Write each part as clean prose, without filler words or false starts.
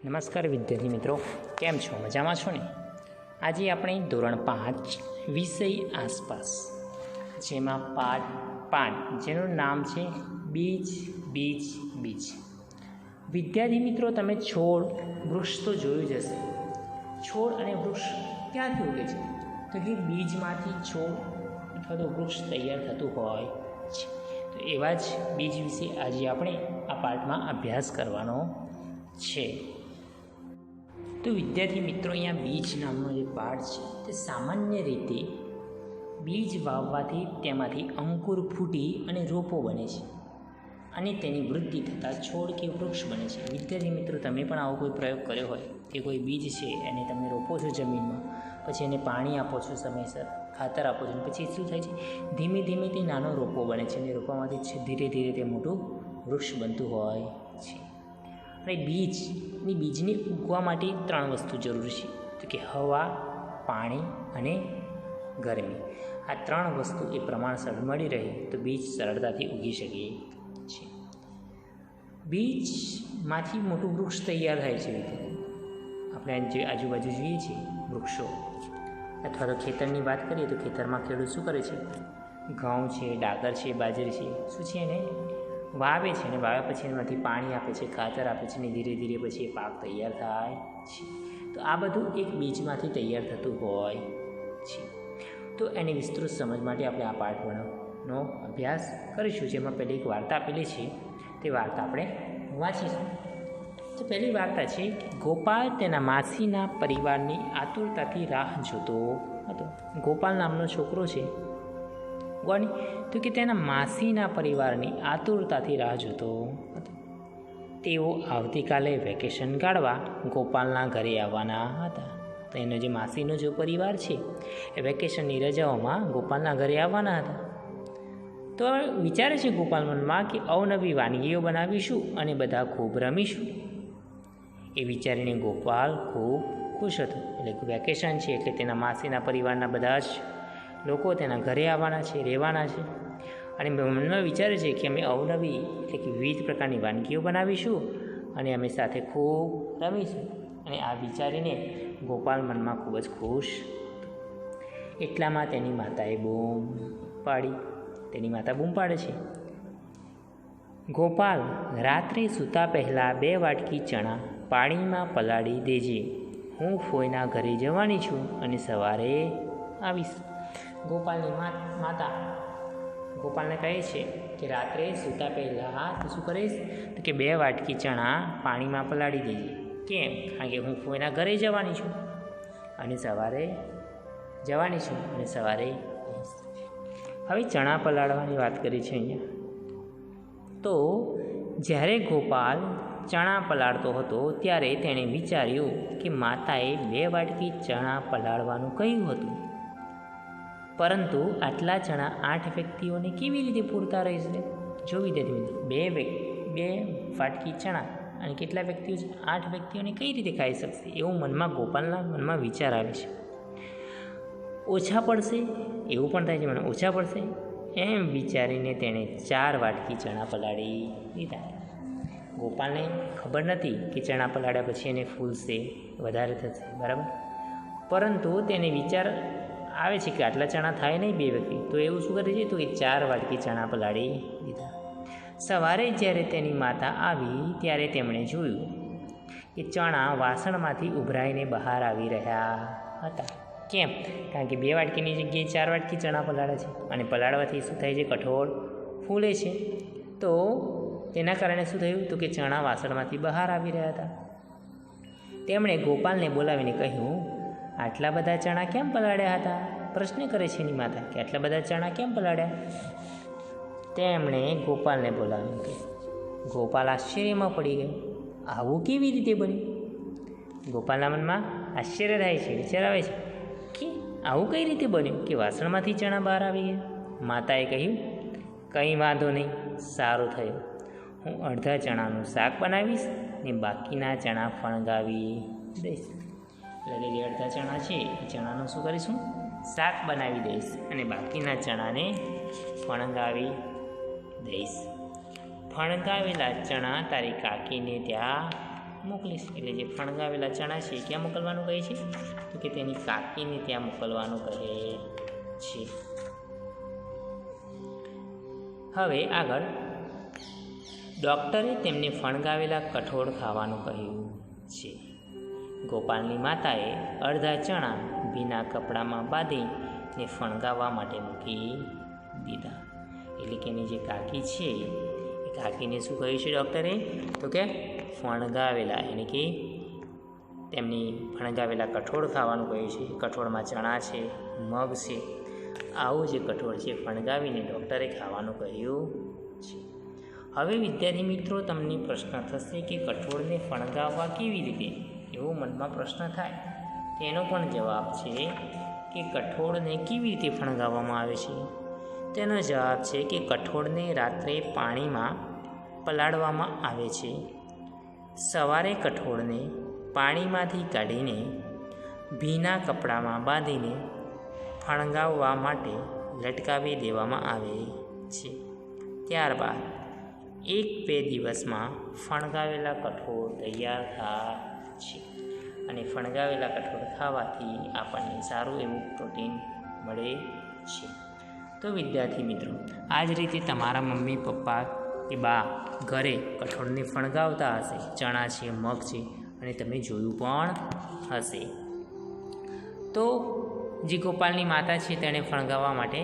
નમસ્કાર વિદ્યાર્થી મિત્રો, કેમ છો? મજામાં છો ને? આજે આપણે ધોરણ 5 વિષય આસપાસ, જેમાં પાઠ 5 જેનું નામ છે બીજ બીજ બીજ. વિદ્યાર્થી મિત્રો, તમે છોડ વૃક્ષ તો જોયું જ હશે. છોડ અને વૃક્ષ ક્યાંથી ઉગે છે? તો કે બીજમાંથી છોડ અથવા તો વૃક્ષ તૈયાર થતું હોય છે. તો એવા જ બીજ વિશે આજે આપણે આ પાઠમાં અભ્યાસ કરવાનો છે. તો વિદ્યાર્થી મિત્રો, અહીંયા બીજ નામનો જે પાઠ છે તે સામાન્ય રીતે બીજ વાવવાથી તેમાંથી અંકુર ફૂટી અને રોપો બને છે અને તેની વૃદ્ધિ થતાં છોડ કે વૃક્ષ બને છે. વિદ્યાર્થી મિત્રો, તમે પણ આવો કોઈ પ્રયોગ કર્યો હોય કે કોઈ બીજ છે એને તમે રોપો છો જમીનમાં, પછી એને પાણી આપો છો સમયસર, ખાતર આપો છો, અને પછી શું થાય છે? ધીમે ધીમે તે નાનો રોપો બને છે અને રોપામાંથી ધીરે ધીરે તે મોટું વૃક્ષ બનતું હોય છે. અને બીજને ઉગવા માટે 3 વસ્તુ જરૂરી છે, તો કે હવા, પાણી અને ગરમી. આ 3 વસ્તુ એ પ્રમાણસર મળી રહે તો બીજ સરળતાથી ઉગી શકે છે. બીજમાંથી મોટું વૃક્ષ તૈયાર થાય છે. આપણે જે આજુબાજુ જોઈએ છીએ વૃક્ષો, અથવા તો ખેતરની વાત કરીએ તો ખેતરમાં ખેડૂત શું કરે છે? ઘઉં છે, ડાંગર છે, બાજરી છે, શું છે એને વાવે છે, અને વાવ્યા પછી એમાંથી પાણી આપે છે, ખાતર આપે છે, અને ધીરે ધીરે પછી એ પાક તૈયાર થાય છે. તો આ બધું એક બીજમાંથી તૈયાર થતું હોય છે. તો એની વિસ્તૃત સમજ માટે આપણે આ પાઠનો અભ્યાસ કરીશું, જેમાં પહેલી એક વાર્તા આપેલી છે, તે વાર્તા આપણે વાંચીશું. તો પહેલી વાર્તા છે, ગોપાલ તેના માસીના પરિવારની આતુરતાથી રાહ જોતો હતો. ગોપાલ નામનો છોકરો છે, તો કે તેના માસીના પરિવારની આતુરતાથી રાહ જોતો હતો. તેઓ આવતીકાલે વેકેશન કાઢવા ગોપાલના ઘરે આવવાના હતા. તો એનો જે માસીનો જે પરિવાર છે એ વેકેશનની રજાઓમાં ગોપાલના ઘરે આવવાના હતા. તો વિચારે છે ગોપાલ મનમાં કે અવનવી વાનગીઓ બનાવીશું અને બધા ખૂબ રમીશું. એ વિચારીને ગોપાલ ખૂબ ખુશ હતો. એટલે વેકેશન છે એટલે તેના માસીના પરિવારના બધા જ લોકો તેના ઘરે આવવાના છે, રહેવાના છે, અને મનમાં વિચારે છે કે અમે અવનવી એટલે કે વિવિધ પ્રકારની વાનગીઓ બનાવીશું અને અમે સાથે ખૂબ રમીશું. અને આ વિચારીને ગોપાલ મનમાં ખૂબ જ ખુશ. એટલામાં તેની માતાએ બૂમ પાડી. તેની માતા બૂમ પાડે છે, ગોપાલ, રાત્રે સૂતા પહેલાં 2 વાટકી ચણા પાણીમાં પલાળી દેજે. હું ફોઈના ઘરે જવાની છું અને સવારે આવીશ. ગોપાલની માતા ગોપાલને કહે છે કે રાત્રે સૂતા પહેલાં તું શું કરીશ? તો કે 2 વાટકી ચણા પાણીમાં પલાળી દેજે. કેમ? કારણ કે હું ફોઈના ઘરે જવાની છું અને સવારે આવીશ. હવે ચણા પલાળવાની વાત કરી છે અહીંયા. તો જ્યારે ગોપાલ ચણા પલાળતો હતો ત્યારે તેણે વિચાર્યું કે માતાએ 2 વાટકી ચણા પલાળવાનું કહ્યું હતું, પરંતુ આટલા ચણા 8 વ્યક્તિઓને કેવી રીતે પૂરતા રહેશે? જો વિદ્યાર્થી, 2 વાટકી ચણા અને કેટલા વ્યક્તિઓ છે? 8 વ્યક્તિઓને કઈ રીતે ખાઈ શકશે? એવું ગોપાલના મનમાં વિચાર આવે છે. ઓછા પડશે એવું પણ થાય છે, મને ઓછા પડશે એમ વિચારીને તેણે 4 વાટકી ચણા પલાળી દીધા. ગોપાલને ખબર નથી કે ચણા પલાળ્યા પછી એને ફૂલશે, વધારે થશે, બરાબર. પરંતુ તેને વિચાર આવે છે કે આટલા ચણા થાય નહીં 2 વ્યક્તિ, તો એવું શું કરે છે? તો એ 4 વાટકી ચણા પલાળી દીધા. સવારે જ્યારે તેની માતા આવી ત્યારે તેમણે જોયું કે ચણા વાસણમાંથી ઉભરાઈને બહાર આવી રહ્યા હતા. કેમ? કારણ કે 2 વાટકીની જગ્યાએ 4 વાટકી ચણા પલાળે છે, અને પલાળવાથી શું થાય છે? કઠોળ ફૂલે છે. તો તેના કારણે શું થયું? તો કે ચણા વાસણમાંથી બહાર આવી રહ્યા હતા. તેમણે ગોપાલને બોલાવીને કહ્યું, આટલા બધા ચણા કેમ પલાળ્યા હતા? પ્રશ્ન કરે છે એની માતા કે આટલા બધા ચણા કેમ પલાળ્યા? તેમણે ગોપાલને બોલાવ્યો કે ગોપાલ આશ્ચર્યમાં પડી ગયો. આવું કેવી રીતે બન્યું? ગોપાલના મનમાં આશ્ચર્ય થાય છે, વિચાર આવે છે કે આવું કઈ રીતે બન્યું કે વાસણમાંથી ચણા બહાર આવી ગયા? માતાએ કહ્યું, કંઈ વાંધો નહીં, સારું થયું. હું અડધા ચણાનું શાક બનાવીશ ને બાકીના ચણા ફણગાવી દઈશ. એટલે જે અડધા ચણા છે એ ચણાનું શું કરીશું? શાક બનાવી દઈશ અને બાકીના ચણાને ફણગાવી દઈશ. ફણગાવેલા ચણા તારી કાકીને ત્યાં મોકલીશ. એટલે જે ફણગાવેલા ચણા છે ક્યાં મોકલવાનું કહે છે? તો કે તેની કાકીને ત્યાં મોકલવાનું કહે છે. હવે આગળ ડૉક્ટરે તેમને ફણગાવેલા કઠોળ ખાવાનું કહ્યું છે. ગોપાલની માતાએ અડધા ચણા ભીના કપડામાં બાંધીને ફણગાવવા માટે મૂકી દીધા. એટલે કે એની જે કાકી છે એ કાકીને શું કહ્યું છે ડૉક્ટરે? તો કે ફણગાવેલા એટલે કે તેમની ફણગાવેલા કઠોળ ખાવાનું કહ્યું છે. કઠોળમાં ચણા છે, મગ છે, આવું જે કઠોળ છે ફણગાવીને ડૉક્ટરે ખાવાનું કહ્યું છે. હવે વિદ્યાર્થી મિત્રો, તમને પ્રશ્ન થશે કે કઠોળને ફણગાવવા કેવી રીતે? એવો મનમાં પ્રશ્ન થાય. તેનો પણ જવાબ છે કે કઠોળને કેવી રીતે ફણગાવવામાં આવે છે? તેનો જવાબ છે કે કઠોળને રાત્રે પાણીમાં પલાળવામાં આવે છે. સવારે કઠોળને પાણીમાંથી કાઢીને ભીના કપડામાં બાંધીને ફણગાવવા માટે લટકાવી દેવામાં આવે છે. ત્યારબાદ 1-2 દિવસમાં ફણગાવેલા કઠોળ તૈયાર થાય છે. અને ફણગાવેલા કઠોળ ખાવાથી આપણને સારું એવું પ્રોટીન મળે છે. તો વિદ્યાર્થી મિત્રો, આ જ રીતે તમારા મમ્મી પપ્પા કે બા ઘરે કઠોળને ફણગાવતા હશે. ચણા છે, મગ છે, અને તમે જોયું પણ હશે. તો જે ગોપાલની માતા છે તેણે ફણગાવવા માટે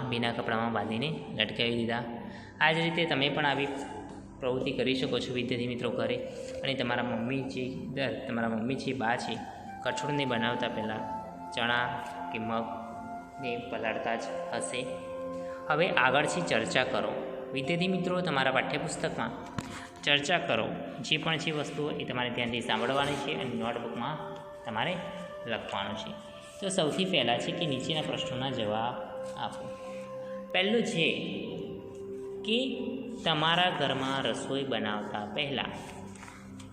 ભીના કપડામાં બાંધીને લટકાવી દીધા. આ જ રીતે તમે પણ આવી પ્રવૃત્તિ કરી શકો છો વિદ્યાર્થી મિત્રો ઘરે. અને તમારા મમ્મી છે, બા છે, કઠોળને બનાવતા પહેલાં ચણા કે મગને પલાળતા જ હશે. હવે આગળ છે ચર્ચા કરો. વિદ્યાર્થી મિત્રો, તમારા પાઠ્યપુસ્તકમાં ચર્ચા કરો જે પણ છે વસ્તુઓ એ તમારે ધ્યાનથી સાંભળવાની છે અને નોટબુકમાં તમારે લખવાનું છે. તો સૌથી પહેલાં છે કે નીચેના પ્રશ્નોના જવાબ આપો. પહેલું છે કે તમારા ઘરમાં રસોઈ બનાવતા પહેલાં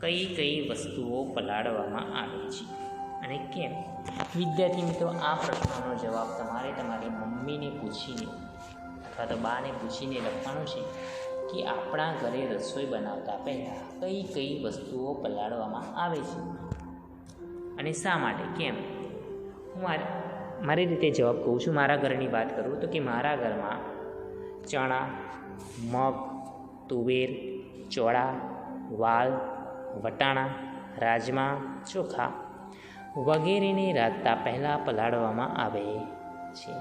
કઈ કઈ વસ્તુઓ પલાળવામાં આવે છે અને કેમ? વિદ્યાર્થી મિત્રો, આ પ્રશ્નનો જવાબ તમારે તમારી મમ્મીને પૂછીને અથવા તો બાને પૂછીને લખવાનું છે કે આપણા ઘરે રસોઈ બનાવતા પહેલાં કઈ કઈ વસ્તુઓ પલાળવામાં આવે છે અને શા માટે, કેમ? હું મારી રીતે જવાબ કહું છું. મારા ઘરની વાત કરું તો કે મારા ઘરમાં ચણા, મગ, તુવેર, ચોળા, વાલ, વટાણા, રાજમા, ચોખા વગેરેને રાંધતા પહેલાં પલાળવામાં આવે છે.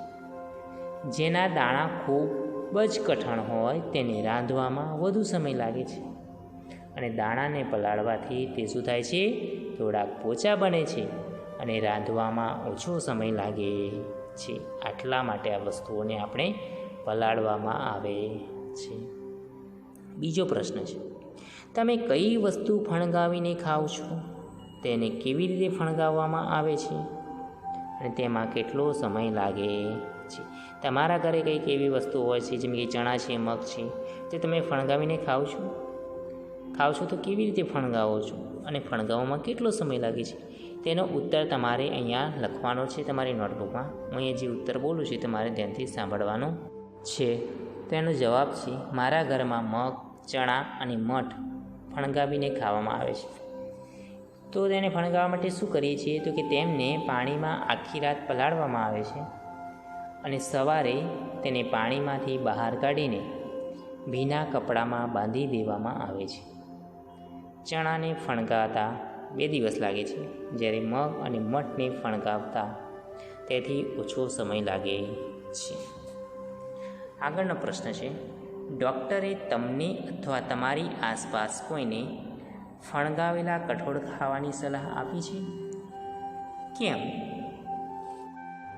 જેના દાણા ખૂબ જ કઠણ હોય તેને રાંધવામાં વધુ સમય લાગે છે અને દાણાને પલાળવાથી તે શું થાય છે? થોડાક પોચા બને છે અને રાંધવામાં ઓછો સમય લાગે છે. આટલા માટે આ વસ્તુઓને આપણે પલાળવામાં આવે છે. બીજો પ્રશ્ન છે, તમે કઈ વસ્તુ ફણગાવીને ખાઓ છો? તેને કેવી રીતે ફણગાવવામાં આવે છે અને તેમાં કેટલો સમય લાગે છે? તમારા ઘરે કંઈક એવી વસ્તુ હોય છે જેમ કે ચણા છે, મગ છે, તે તમે ફણગાવીને ખાઓ છો તો કેવી રીતે ફણગાવો છો અને ફણગાવવામાં કેટલો સમય લાગે છે? તેનો ઉત્તર તમારે અહીંયા લખવાનો છે તમારી નોટબુકમાં. હું અહીંયા જે ઉત્તર બોલું છું તમારે ધ્યાનથી સાંભળવાનો છે. તેનો જવાબ છે, મારા ઘરમાં મગ, ચણા અને મઠ ફણગાવીને ખાવામાં આવે છે. તો તેને ફણગાવવા માટે શું કરીએ છીએ તો કે તેમને પાણીમાં આખી રાત પલાળવામાં આવે છે અને સવારે તેને પાણીમાંથી બહાર કાઢીને ભીના કપડામાં બાંધી દેવામાં આવે છે. ચણાને ફણગાવતા 2 દિવસ લાગે છે, જ્યારે મગ અને મઠને ફણગાવતા તેથી ઓછો સમય લાગે છે. આગળનો પ્રશ્ન છે, ડૉક્ટરે તમને અથવા તમારી આસપાસ કોઈને ફણગાવેલા કઠોળ ખાવાની સલાહ આપી છે, કેમ?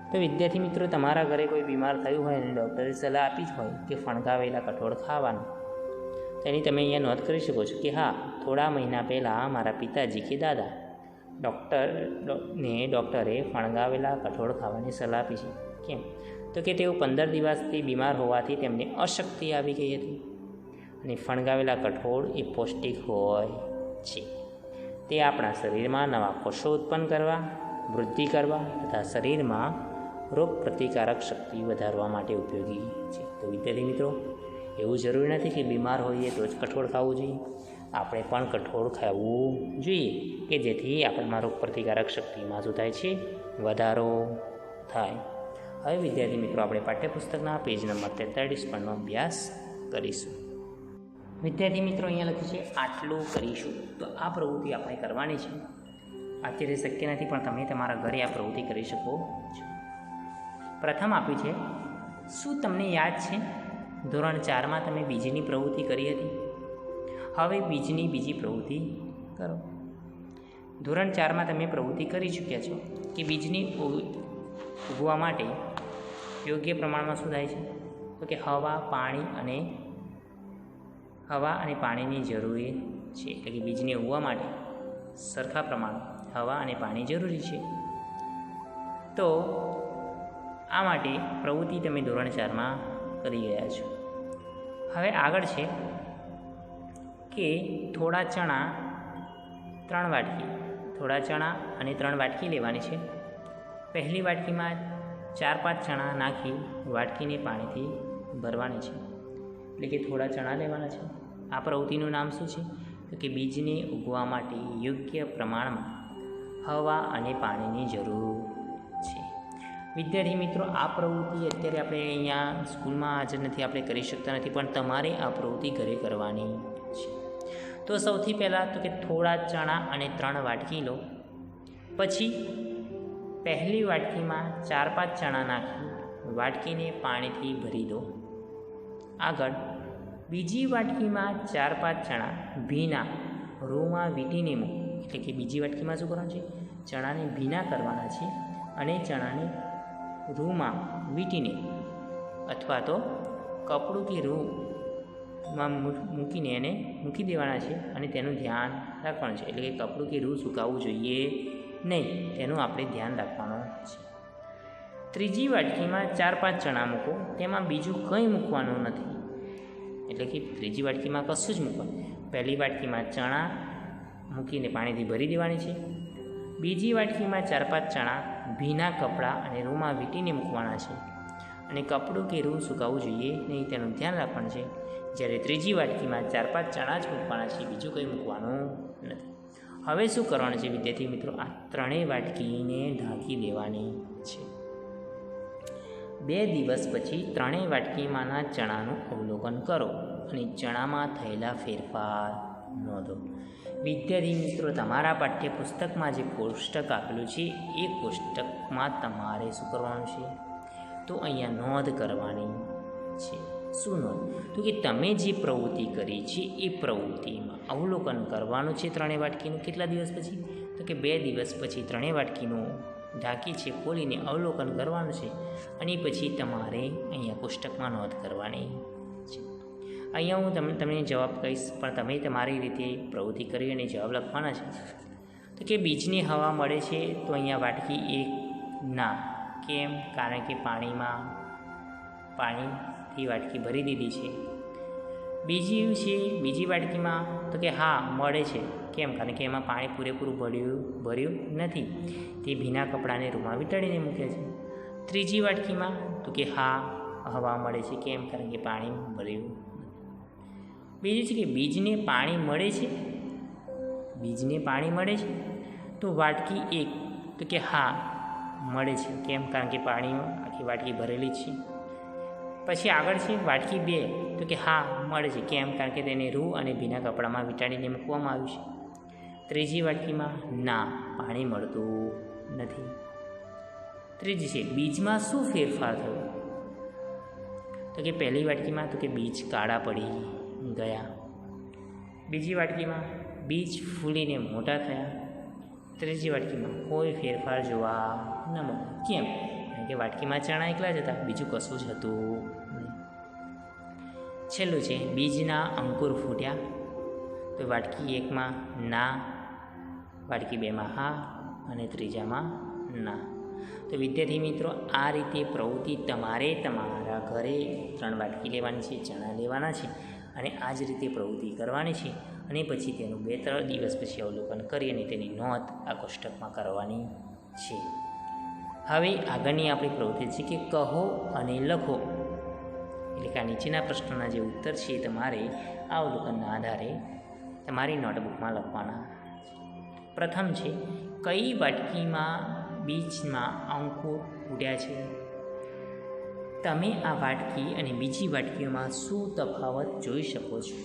તો વિદ્યાર્થી મિત્રો, તમારા ઘરે કોઈ બીમાર થયું હોય અને ડૉક્ટરે સલાહ આપી જ હોય કે ફણગાવેલા કઠોળ ખાવાનું, તેની તમે અહીંયા નોંધ કરી શકો છો કે હા, થોડા મહિના પહેલાં મારા પિતાજી કે દાદા ડૉક્ટરે ફણગાવેલા કઠોળ ખાવાની સલાહ આપી છે. કેમ? તો કે તેઓ 15 દિવસથી બીમાર હોવાથી તેમને અશક્તિ આવી ગઈ હતી અને ફણગાવેલા કઠોળ એ પૌષ્ટિક હોય છે. તે આપણા શરીરમાં નવા કોષો ઉત્પન્ન કરવા, વૃદ્ધિ કરવા તથા શરીરમાં રોગ પ્રતિકારક શક્તિ વધારવા માટે ઉપયોગી છે. તો વિદ્યાર્થી મિત્રો, એવું જરૂરી નથી કે બીમાર હોઈએ તો જ કઠોળ ખાવું જોઈએ. આપણે પણ કઠોળ ખાવું જોઈએ કે જેથી આપણામાં રોગ પ્રતિકારક શક્તિમાં શું થાય છે, વધારો થાય. હવે વિદ્યાર્થી મિત્રો આપણે પાઠ્યપુસ્તકના પેજ નંબર 43 પરનો અભ્યાસ કરીશું. વિદ્યાર્થી મિત્રો અહીંયા લખ્યું છે આટલું કરીશું. તો આ પ્રવૃત્તિ આપણે કરવાની છે. અત્યારે શક્ય નથી પણ તમે તમારા ઘરે આ પ્રવૃત્તિ કરી શકો છો. પ્રથમ આપ્યું છે, શું તમને યાદ છે ધોરણ 4માં તમે બીજની પ્રવૃત્તિ કરી હતી? હવે બીજની બીજી પ્રવૃત્તિ કરો. ધોરણ 4માં તમે પ્રવૃત્તિ કરી ચૂક્યા છો કે બીજની ઉગવા માટે યોગ્ય પ્રમાણમાં શું થાય છે, તો કે હવા અને પાણીની જરૂરી છે. એટલે કે બીજને ઉગવા માટે સરખા પ્રમાણમાં હવા અને પાણી જરૂરી છે. તો આ માટે પ્રવૃત્તિ તમે ધોરણ 4માં કરી ગયા છો. હવે આગળ છે કે થોડા ચણા અને 3 વાટકી લેવાની છે. પહેલી વાટકીમાં 4-5 ચણા નાખી વાટકીને પાણીથી ભરવાની છે. એટલે કે થોડા ચણા લેવાના છે. આ પ્રવૃત્તિનું નામ શું છે, તો કે બીજને ઉગવા માટે યોગ્ય પ્રમાણમાં હવા અને પાણીની જરૂર છે. વિદ્યાર્થી મિત્રો, આ પ્રવૃત્તિ અત્યારે આપણે અહીંયા સ્કૂલમાં હાજર નથી, આપણે કરી શકતા નથી, પણ તમારે આ પ્રવૃત્તિ ઘરે કરવાની છે. તો સૌથી પહેલાં તો કે થોડા ચણા અને 3 વાટકી લો. પછી પહેલી વાટકીમાં 4-5 ચણા નાખી વાટકીને પાણીથી ભરી દો. આગળ બીજી વાટકીમાં 4-5 ચણા ભીના રૂમાં વીંટીને મૂકો. એટલે કે બીજી વાટકીમાં શું કરવાનું છે, ચણાને ભીના કરવાના છે અને ચણાને રૂમાં વીંટીને અથવા તો કપડું કે રૂમાં મૂકીને એને મૂકી દેવાના છે અને તેનું ધ્યાન રાખવાનું છે. એટલે કે કપડું કે રૂ સુકાવવું જોઈએ નહીં, તેનું આપણે ધ્યાન રાખવાનું છે. ત્રીજી વાટકીમાં 4-5 ચણા મૂકો. તેમાં બીજું કંઈ મૂકવાનું નથી. એટલે કે ત્રીજી વાટકીમાં કશું જ મૂકવાનું. પહેલી વાટકીમાં ચણા મૂકીને પાણીથી ભરી દેવાની છે. બીજી વાટકીમાં 4-5 ચણા ભીના કપડાં અને રૂમાં વીંટીને મૂકવાના છે અને કપડું કે રૂ સુકાવવું જોઈએ નહીં, તેનું ધ્યાન રાખવાનું છે. જ્યારે ત્રીજી વાટકીમાં 4-5 ચણા જ મૂકવાના છે, બીજું કંઈ મૂકવાનું નથી. હવે શું કરવાનું છે વિદ્યાર્થી મિત્રો, આ 3 વાટકીને ઢાંકી દેવાની છે. 2 દિવસ પછી 3 વાટકીમાંના ચણાનું અવલોકન કરો અને ચણામાં થયેલા ફેરફાર નોંધો. વિદ્યાર્થી મિત્રો, તમારા પાઠ્યપુસ્તકમાં જે કોષ્ટક આપેલું છે એ કોષ્ટકમાં તમારે શું કરવાનું છે, તો અહીંયા નોંધ કરવાની છે. શું નોંધ, તો કે તમે જે પ્રવૃત્તિ કરી છે એ પ્રવૃત્તિમાં અવલોકન કરવાનું છે 3 વાટકીનું. કેટલા દિવસ પછી, તો કે 2 દિવસ પછી 3 વાટકીનું ઢાંકી છે ખોલીને અવલોકન કરવાનું છે અને પછી તમારે અહીંયા કોષ્ટકમાં નોંધ કરવાની છે. અહીંયા હું તમને જવાબ કહીશ, પણ તમે તમારી રીતે પ્રવૃત્તિ કરી અને જવાબ લખવાના છે. તો કે બીજને હવા મળે છે, તો અહીંયા વાટકી 1 ના. કેમ, કારણ કે પાણીથી વાટકી ભરી દીધી છે. બીજી વાટકીમાં તો કે હા મળે છે. કેમ, કારણ કે એમાં પાણી પૂરેપૂરું ભર્યું નથી, તે ભીના કપડાને રૂમાં વીંટાળીને મૂક્યા છે. ત્રીજી વાટકીમાં તો કે હા હવા મળે છે. કેમ, કારણ કે પાણી ભર્યું. બીજું છે કે બીજને પાણી મળે છે, તો વાટકી 1 તો કે હા મળે છે. કેમ, કારણ કે પાણીમાં આખી વાટકી ભરેલી જ છે. પછી આગળ છે વાટકી 2 તો કે હા મળે છે. કેમ, કારણ કે તેને રૂ અને ભીના કપડામાં વીંટાળીને મૂકવામાં આવ્યું છે. ત્રીજી વાટકીમાં ના, પાણી મળતું નથી. ત્રીજી છે બીજમાં શું ફેરફાર થયો, તો કે પહેલી વાટકીમાં તો કે બીજ કાળા પડી ગયા. બીજી વાટકીમાં બીજ ફૂલીને મોટા થયા. ત્રીજી વાટકીમાં કોઈ ફેરફાર જોવા ન મળ્યો. કેમ, કારણ કે વાટકીમાં ચણા એકલા જ હતા, બીજું કશું જ હતું નહીં. છેલ્લું છે બીજના અંકુર ફૂટ્યા, તો વાટકી 1માં ના, વાટકી 2માં હા અને ત્રીજામાં ના. તો વિદ્યાર્થી મિત્રો, આ રીતે પ્રવૃત્તિ તમારે તમારા ઘરે 3 વાટકી લેવાની છે, ચણા લેવાના છે અને આ જ રીતે પ્રવૃત્તિ કરવાની છે અને પછી તેનું 2-3 દિવસ પછી અવલોકન કરી અને તેની નોંધ આ કોષ્ટકમાં કરવાની છે. હવે આગળની આપણી પ્રવૃત્તિ છે કે કહો અને લખો. એટલે કે આ નીચેના પ્રશ્નોના જે ઉત્તર છે તમારે આ અવલોકનના આધારે તમારી નોટબુકમાં લખવાના. પ્રથમ છે, કઈ વાટકીમાં બીજમાં અંકુર ફૂટ્યા છે? તમે આ વાટકી અને બીજી વાટકીઓમાં શું તફાવત જોઈ શકો છો?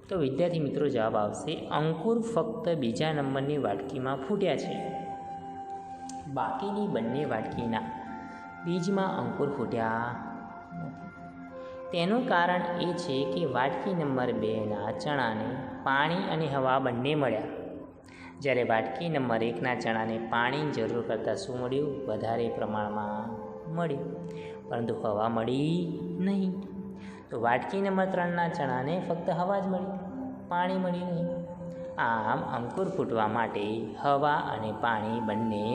તો વિદ્યાર્થી મિત્રો જવાબ આવશે, અંકુર ફક્ત બીજા નંબરની વાટકીમાં ફૂટ્યા છે. બાકીની બંને વાટકીના બીજમાં અંકુર ફૂટ્યા નથી. તેનું કારણ એ છે કે વાટકી નંબર 2ના ચણાને પાણી અને હવા બંને મળ્યા, જ્યારે વાટકી નંબર 1ના ચણાને પાણીની જરૂર કરતાં શું મળ્યું? વધારે પ્રમાણમાં મળ્યું, પરંતુ હવા મળી નહીં. તો વાટકી નંબર 3ના ચણાને ફક્ત હવા જ મળી, પાણી મળ્યું નહીં. આમ અંકુર ફૂટવા માટે હવા અને પાણી બંને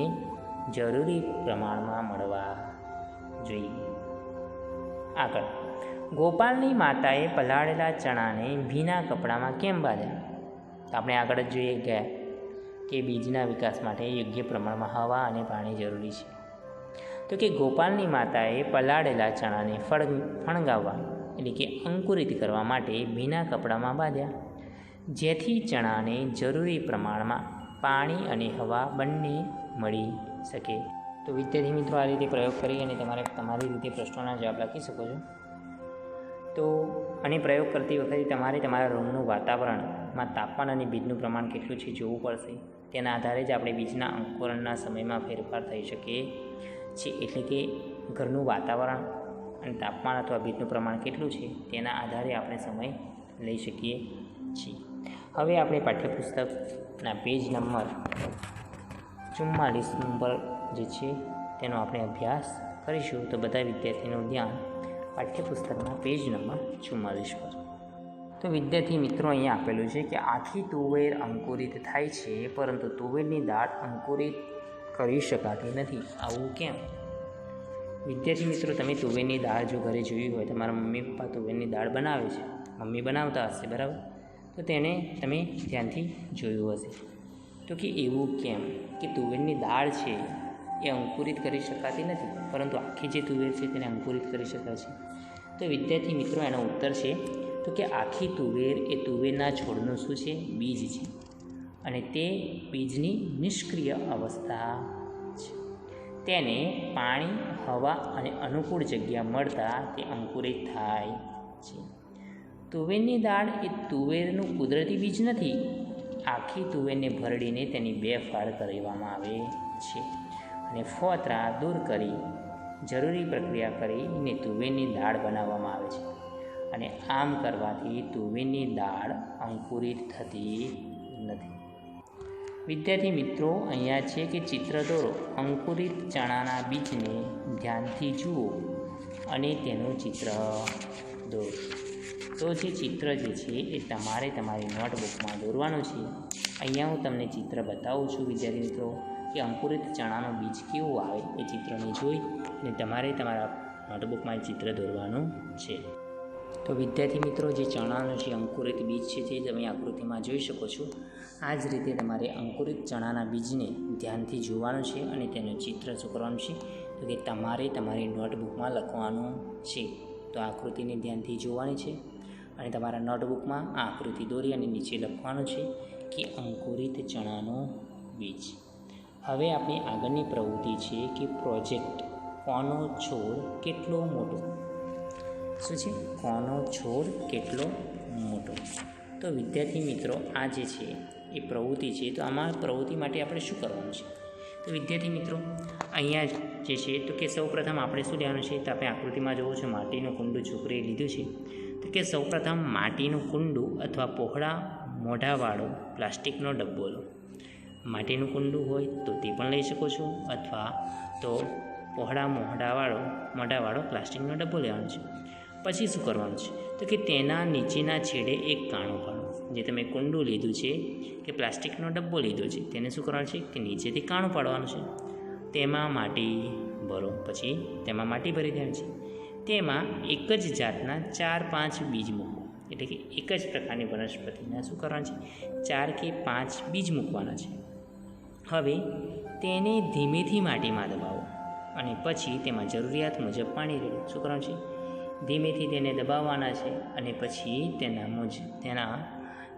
જરૂરી પ્રમાણમાં મળવા જોઈએ. આગળ, ગોપાલની માતાએ પલાળેલા ચણાને ભીના કપડામાં કેમ બાંધ્યા? તો આપણે આગળ જ જોઈએ ગયા કે બીજના વિકાસ માટે યોગ્ય પ્રમાણમાં હવા અને પાણી જરૂરી છે. તો કે ગોપાલની માતાએ પલાળેલા ચણાને ફણગાવવા એટલે કે અંકુરિત કરવા માટે ભીના કપડામાં બાંધ્યા, જેથી ચણાને જરૂરી પ્રમાણમાં પાણી અને હવા બંને મળી શકે. તો વિદ્યાર્થી મિત્રો આ રીતે પ્રયોગ કરી અને તમારી રીતે પ્રશ્નોના જવાબ લખી શકો છો. તો અને પ્રયોગ કરતી વખતે તમારે તમારા રૂમનું વાતાવરણમાં તાપમાન અને બીજનું પ્રમાણ કેટલું છે જોવું પડશે. તેના આધારે જ આપણે બીજના અંકુરણના સમયમાં ફેરફાર થઈ શકે છે. એટલે કે ઘરનું વાતાવરણ અને તાપમાન અથવા બીજનું પ્રમાણ કેટલું છે તેના આધારે આપણે સમય લઈ શકીએ છીએ. હવે આપણે પાઠ્યપુસ્તકના પેજ નંબર 44 નંબર જે છે તેનો આપણે અભ્યાસ કરીશું. તો બધા વિદ્યાર્થીનું ધ્યાન પાઠ્યપુસ્તકના પેજ નંબર 44 પર. તો વિદ્યાર્થી મિત્રો અહીંયા આપેલું છે કે આખી તુવેર અંકુરિત થાય છે, પરંતુ તુવેરની દાળ અંકુરિત કરી શકાતી નથી. આવું કેમ? વિદ્યાર્થી મિત્રો, તમે તુવેરની દાળ જો ઘરે જોઈ હોય, તમારા મમ્મી પપ્પા તુવેરની દાળ બનાવે છે, મમ્મી બનાવતા હશે બરાબર, તો તેને તમે ધ્યાનથી જોયું હશે. તો કે એવું કેમ કે તુવેરની દાળ છે એ અંકુરિત કરી શકાતી નથી, પરંતુ આખી જે તુવેર છે તેને અંકુરિત કરી શકાય છે? તો વિદ્યાર્થી મિત્રો એનો ઉત્તર છે તો કે આખી તુવેર એ તુવેરના છોડનું શું છે? બીજ છે, અને તે બીજની નિષ્ક્રિય અવસ્થા છે. તેને પાણી, હવા અને અનુકૂળ જગ્યા મળતા તે અંકુરિત થાય છે. તુવેરની દાળ એ તુવેરનું કુદરતી બીજ નથી. આખી તુવેરને ભરડીને તેની 2 ફાળ કરવામાં આવે છે અને ફોતરા દૂર કરી જરૂરી પ્રક્રિયા કરીને તુવેરની દાળ બનાવવામાં આવે છે, અને આમ કરવાથી તુવેરની દાળ અંકુરિત થતી નથી. વિદ્યાર્થી મિત્રો, અહીંયા છે કે ચિત્ર દોરો. અંકુરિત ચણાના બીજને ધ્યાનથી જુઓ અને તેનું ચિત્ર દોરો. તો જે ચિત્ર જે છે એ તમારે તમારી નોટબુકમાં દોરવાનું છે. અહીંયા હું તમને ચિત્ર બતાવું છું વિદ્યાર્થી મિત્રો કે અંકુરિત ચણાનું બીજ કેવું આવે એ ચિત્રને જોઈ અને તમારે તમારા નોટબુકમાં ચિત્ર દોરવાનું છે. તો વિદ્યાર્થી મિત્રો, જે ચણાનું જે અંકુરિત બીજ છે તે તમે આકૃતિમાં જોઈ શકો છો. આ જ રીતે તમારે અંકુરિત ચણાના બીજને ધ્યાનથી જોવાનું છે અને તેનું ચિત્ર શું કરવાનું છે તો કે તમારે તમારી નોટબુકમાં લખવાનું છે. તો આકૃતિને ધ્યાનથી જોવાની છે અને તમારા નોટબુકમાં આ આકૃતિ દોરી અને નીચે લખવાનું છે કે અંકુરિત ચણાનું બીજ. હવે આપણી આગળની પ્રવૃત્તિ છે કે પ્રોજેક્ટ કોનો છોડ કેટલો મોટો. શું છે? કોનો છોડ કેટલો મોટો. તો વિદ્યાર્થી મિત્રો, આ જે છે એ પ્રવૃત્તિ છે. તો આમાં પ્રવૃત્તિ માટે આપણે શું કરવાનું છે? તો વિદ્યાર્થી મિત્રો, અહીંયા જે છે તો કે સૌપ્રથમ આપણે શું લેવાનું છે? તો આપણે આકૃતિમાં જોવો છો માટીનું કુંડું છોકરીએ લીધું છે. તો કે સૌપ્રથમ માટીનું કુંડું અથવા પહોળા મોઢાવાળો પ્લાસ્ટિકનો ડબ્બો લો. માટીનું કુંડું હોય તો તે પણ લઈ શકો છો, અથવા તો પહોળા મોઢાવાળો પ્લાસ્ટિકનો ડબ્બો લેવાનો છે. પછી શું કરવાનું છે? તો કે તેના નીચેના છેડે એક કાણું પાડો. જે તમે કુંડું લીધું છે કે પ્લાસ્ટિકનો ડબ્બો લીધો છે તેને શું કરવાનું છે કે નીચેથી કાણું પાડવાનું છે. તેમાં માટી ભરો. પછી તેમાં માટી ભરી દેવાની છે. તેમાં એક જ જાતના 4-5 બીજ મૂકો. એટલે કે એક જ પ્રકારની વનસ્પતિના શું કરવાનું છે? 4 કે 5 બીજ મૂકવાના છે. હવે તેને ધીમેથી માટીમાં દબાવો અને પછી તેમાં જરૂરિયાત મુજબ પાણી રેડો. શું કરવાનું છે? ધીમેથી તેને દબાવવાના છે અને પછી તેના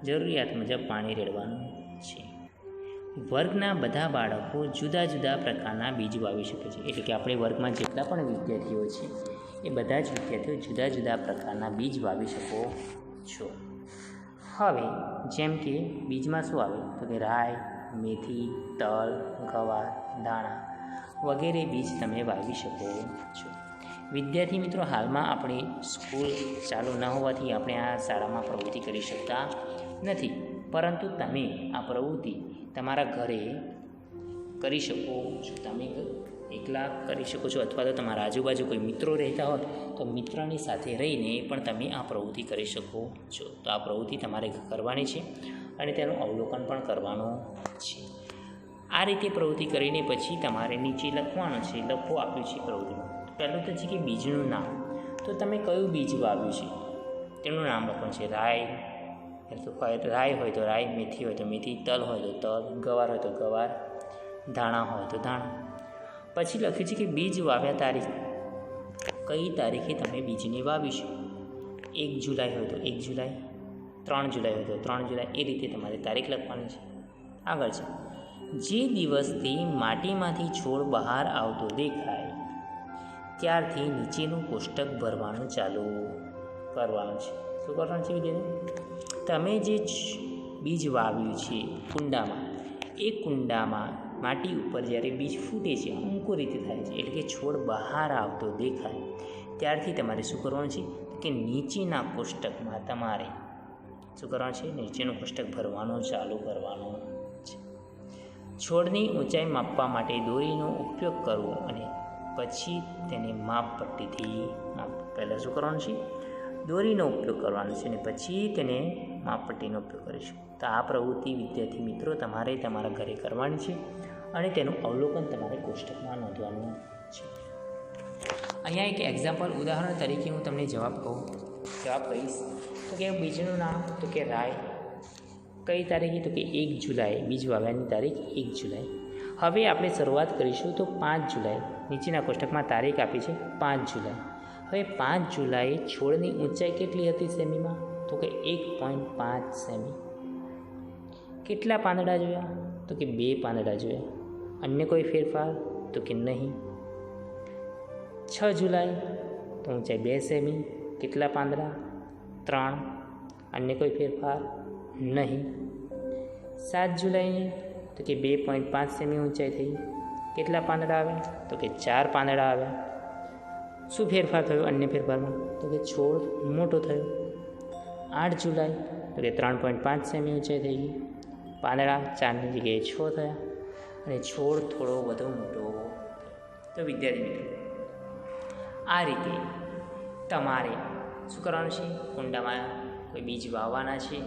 જરૂરિયાત મુજબ પાણી રેડવાનું છે. વર્ગના બધા બાળકો જુદા જુદા પ્રકારના બીજ વાવી શકે છે. એટલે કે આપણે વર્ગમાં જેટલા પણ વિદ્યાર્થીઓ છે એ બધા જ વિદ્યાર્થીઓ જુદા જુદા પ્રકારના બીજ વાવી શકો છો. હવે જેમ કે બીજમાં શું આવે તો કે રાઈ, મેથી, તલ, ગવાર, દાણા વગેરે બીજ તમે વાવી શકો છો. વિદ્યાર્થી મિત્રો, હાલમાં આપણી સ્કૂલ ચાલુ ન હોવાથી આપણે આ શાળામાં પ્રવૃત્તિ કરી શકતા નથી, પરંતુ તમે આ પ્રવૃત્તિ તમારા ઘરે કરી શકો છો. તમે એકલા કરી શકો છો અથવા તો તમારા આજુબાજુ કોઈ મિત્રો રહેતા હોય તો મિત્રની સાથે રહીને પણ તમે આ પ્રવૃત્તિ કરી શકો છો. તો આ પ્રવૃત્તિ તમારે કરવાની છે અને તેનું અવલોકન પણ કરવાનું છે. આ રીતે પ્રવૃત્તિ કરીને પછી તમારે નીચે લખવાનું છે. લખો આપ્યું છે પ્રવૃત્તિમાં. પહેલું તો છે કે બીજનું નામ. તો તમે કયું બીજ વાવ્યું છે તેનું નામ લખવાનું છે. રાઈ હોય તો રાઈ, મેથી હોય તો મેથી, તલ હોય તો તલ, ગવાર હોય તો ગવાર, ધાણા હોય તો ધાણા. પછી લખ્યું છે કે બીજ વાવ્યા તારીખ. કઈ તારીખે તમે બીજને વાવીશું. 1 જુલાઈ હોય તો 1 જુલાઈ, 3 જુલાઈ હોય તો 3 જુલાઈ. એ રીતે તમારે તારીખ લખવાની છે. આગળ છે, જે દિવસથી માટીમાંથી છોડ બહાર આવતો દેખાય ત્યારથી નીચેનું કોષ્ટક ભરવાનું ચાલુ કરવાનું છે. શું કરવાનું છે વિદ્યાર્થી? તમે જે બીજ વાવ્યું છે કુંડામાં, એ કુંડામાં માટી ઉપર જ્યારે બીજ ફૂટે છે, અંકુરિત થાય છે, એટલે કે છોડ બહાર આવતો દેખાય ત્યારથી તમારે શું કરવાનું છે કે નીચેના કોષ્ટકમાં તમારે શું કરવાનું છે? નીચેનું કોષ્ટક ભરવાનું ચાલુ કરવાનું છે. છોડની ઊંચાઈ માપવા માટે દોરીનો ઉપયોગ કરવો અને પછી તેને માપપટ્ટીથી પહેલાં શું કરવાનું છે? દોરીનો ઉપયોગ કરવાનો છે અને પછી તેને માપપટ્ટીનો ઉપયોગ કરીશું. તો આ પ્રવૃત્તિ વિદ્યાર્થી મિત્રો તમારે તમારા ઘરે કરવાની છે અને તેનું અવલોકન તમારે કોષ્ટકમાં નોંધવાનું છે. અહીંયા એક એક્ઝામ્પલ ઉદાહરણ તરીકે હું તમને જવાબ કહીશ. તો કે બીજનું નામ તો કે રાઈ. કઈ તારીખે તો કે 1 જુલાઈ. બીજ વાવ્યાની તારીખ 1 જુલાઈ. હવે આપણે શરૂઆત કરીશું તો 5 જુલાઈ. નીચેના કોષ્ટકમાં તારીખ આપી છે 5 જુલાઈ. હવે 5 જુલાઈ છોડની ઊંચાઈ કેટલી હતી સેમીમાં? તો કે 1.5 સેમી. કેટલા પાંદડા જોયા? તો કે 2 પાંદડા જોયા. અન્ય કોઈ ફેરફાર? તો કે નહીં. 6 જુલાઈ તો ઊંચાઈ 2 સેમી. કેટલા પાંદડા? 3. અન્ય કોઈ ફેરફાર? નહીં. 7 જુલાઈ તો કે 2.5 સેમી ઊંચાઈ થઈ. કેટલા પાંદડા આવ્યા? તો કે 4 પાંદડા આવ્યા. શું ફેરફાર થયો અન્ય ફેરફારમાં? તો કે છોડ મોટો થયો. 8 જુલાઈ તો કે 3.5 સેમી ઊંચાઈ થઈ ગઈ. પાંદડા 4ની જગ્યાએ 6 થયા અને છોડ થોડો વધુ મોટો. તો વિદ્યાર્થી મિત્રો, આ રીતે તમારે શું કરવાનું છે? કુંડામાં કોઈ બીજ વાવવાના છે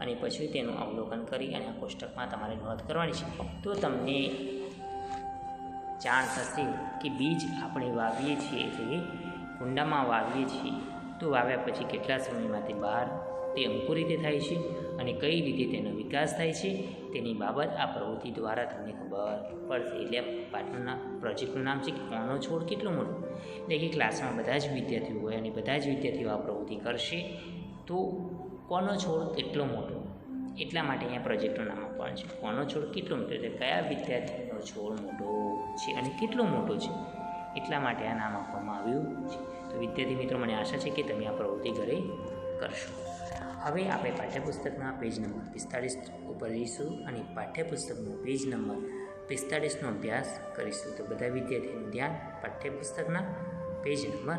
અને પછી તેનું અવલોકન કરી અને આ કોષ્ટકમાં તમારે નોંધ કરવાની છે. તો તમને જાણ થશે કે બીજ આપણે વાવીએ છીએ, એટલે કે કુંડામાં વાવીએ છીએ તો વાવ્યા પછી કેટલા સમયમાં તે બહાર તે અંકુરિત થાય છે અને કઈ રીતે તેનો વિકાસ થાય છે તેની બાબત આ પ્રવૃત્તિ દ્વારા તમને ખબર પડશે. એટલે પાઠનું પ્રોજેક્ટનું નામ છે કે કોનો છોડ કેટલો મોટો. એટલે કે ક્લાસમાં બધા જ વિદ્યાર્થીઓ હોય અને બધા જ વિદ્યાર્થીઓ આ પ્રવૃત્તિ કરશે તો કોનો છોડ કેટલો મોટો, એટલા માટે અહીંયા પ્રોજેક્ટનું નામ આપવાનું છે. કોનો છોડ કેટલો મોટો એટલે કયા વિદ્યાર્થીનો છોડ મોટો છે અને કેટલો મોટો છે, એટલા માટે આ નામ આપવામાં આવ્યું છે. તો વિદ્યાર્થી મિત્રો, મને આશા છે કે તમે આ પ્રવૃત્તિ ઘરે કરશો. હવે આપણે પાઠ્યપુસ્તકના પેજ નંબર 45 ઉપર જઈશું અને પાઠ્યપુસ્તકનો પેજ નંબર 45નો અભ્યાસ કરીશું. તો બધા વિદ્યાર્થીઓનું ધ્યાન પાઠ્યપુસ્તકના પેજ નંબર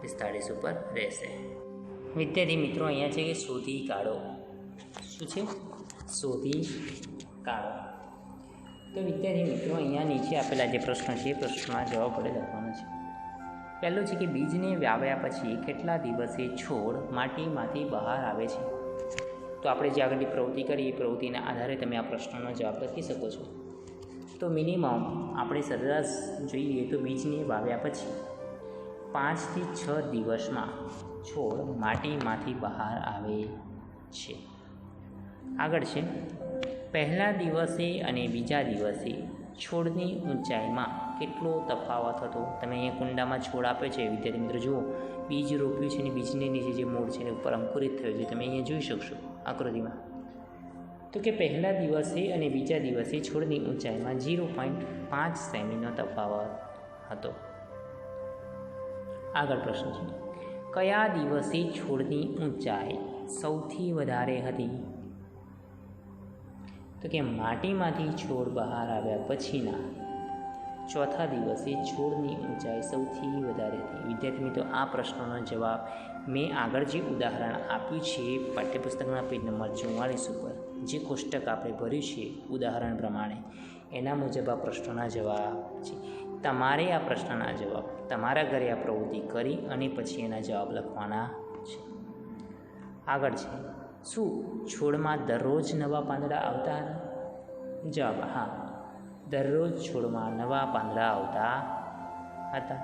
45 ઉપર રહેશે. વિદ્યાર્થી મિત્રો, અહીંયા છે કે શોધી કાઢો. શું છે? શોધી કાઢો. તો વિદ્યાર્થી મિત્રો, અહીંયા નીચે આપેલા જે પ્રશ્નો છે એ પ્રશ્નના જવાબ વડે લખવાનો છે. પહેલું છે કે બીજને વાવ્યા પછી કેટલા દિવસે છોડ માટીમાંથી બહાર આવે છે? તો આપણે જે આગળની પ્રવૃત્તિ કરી એ પ્રવૃત્તિના આધારે તમે આ પ્રશ્નનો જવાબ લખી શકો છો. તો મિનિમમ આપણે સરેરાશ જોઈએ તો બીજને વાવ્યા પછી 5 થી 6 દિવસમાં છોડ માટીમાંથી બહાર આવે છે. આગળ છે, પહેલા દિવસે અને બીજા દિવસે છોડની ઊંચાઈમાં કેટલો તફાવત હતો? તમે અહીંયા કુંડામાં છોડ આપ્યો છે વિદ્યાર્થી મિત્રો, જુઓ બીજ રોપ્યું છે અને બીજની નીચે જે મૂળ છે એને ઉપર અંકુરિત થયું છે, તમે અહીંયા જોઈ શકશો આકૃતિમાં. તો કે પહેલા દિવસે અને બીજા દિવસે છોડની ઊંચાઈમાં 0.5 સેમીનો તફાવત હતો. આગળ પ્રશ્ન છે, કયા દિવસે છોડની ઊંચાઈ સૌથી વધારે હતી? તો કે માટીમાંથી છોડ બહાર આવ્યા પછીના ચોથા દિવસે છોડની ઊંચાઈ સૌથી વધારે હતી. વિદ્યાર્થી મિત્રો, આ પ્રશ્નનો જવાબ મેં આગળ જે ઉદાહરણ આપ્યું છે પાઠ્યપુસ્તકના પેજ નંબર 44 ઉપર, જે કોષ્ટક આપણે ભર્યું છે ઉદાહરણ પ્રમાણે, એના મુજબ આ પ્રશ્નોના જવાબ છે. તમારે આ પ્રશ્નના જવાબ તમારા ઘરે આ પ્રવૃત્તિ કરી અને પછી એના જવાબ લખવાના છે. આગળ છે, શું છોડમાં દરરોજ નવા પાંદડા આવતા હતા? જવાબ હા, દરરોજ છોડમાં નવા પાંદડા આવતા હતા.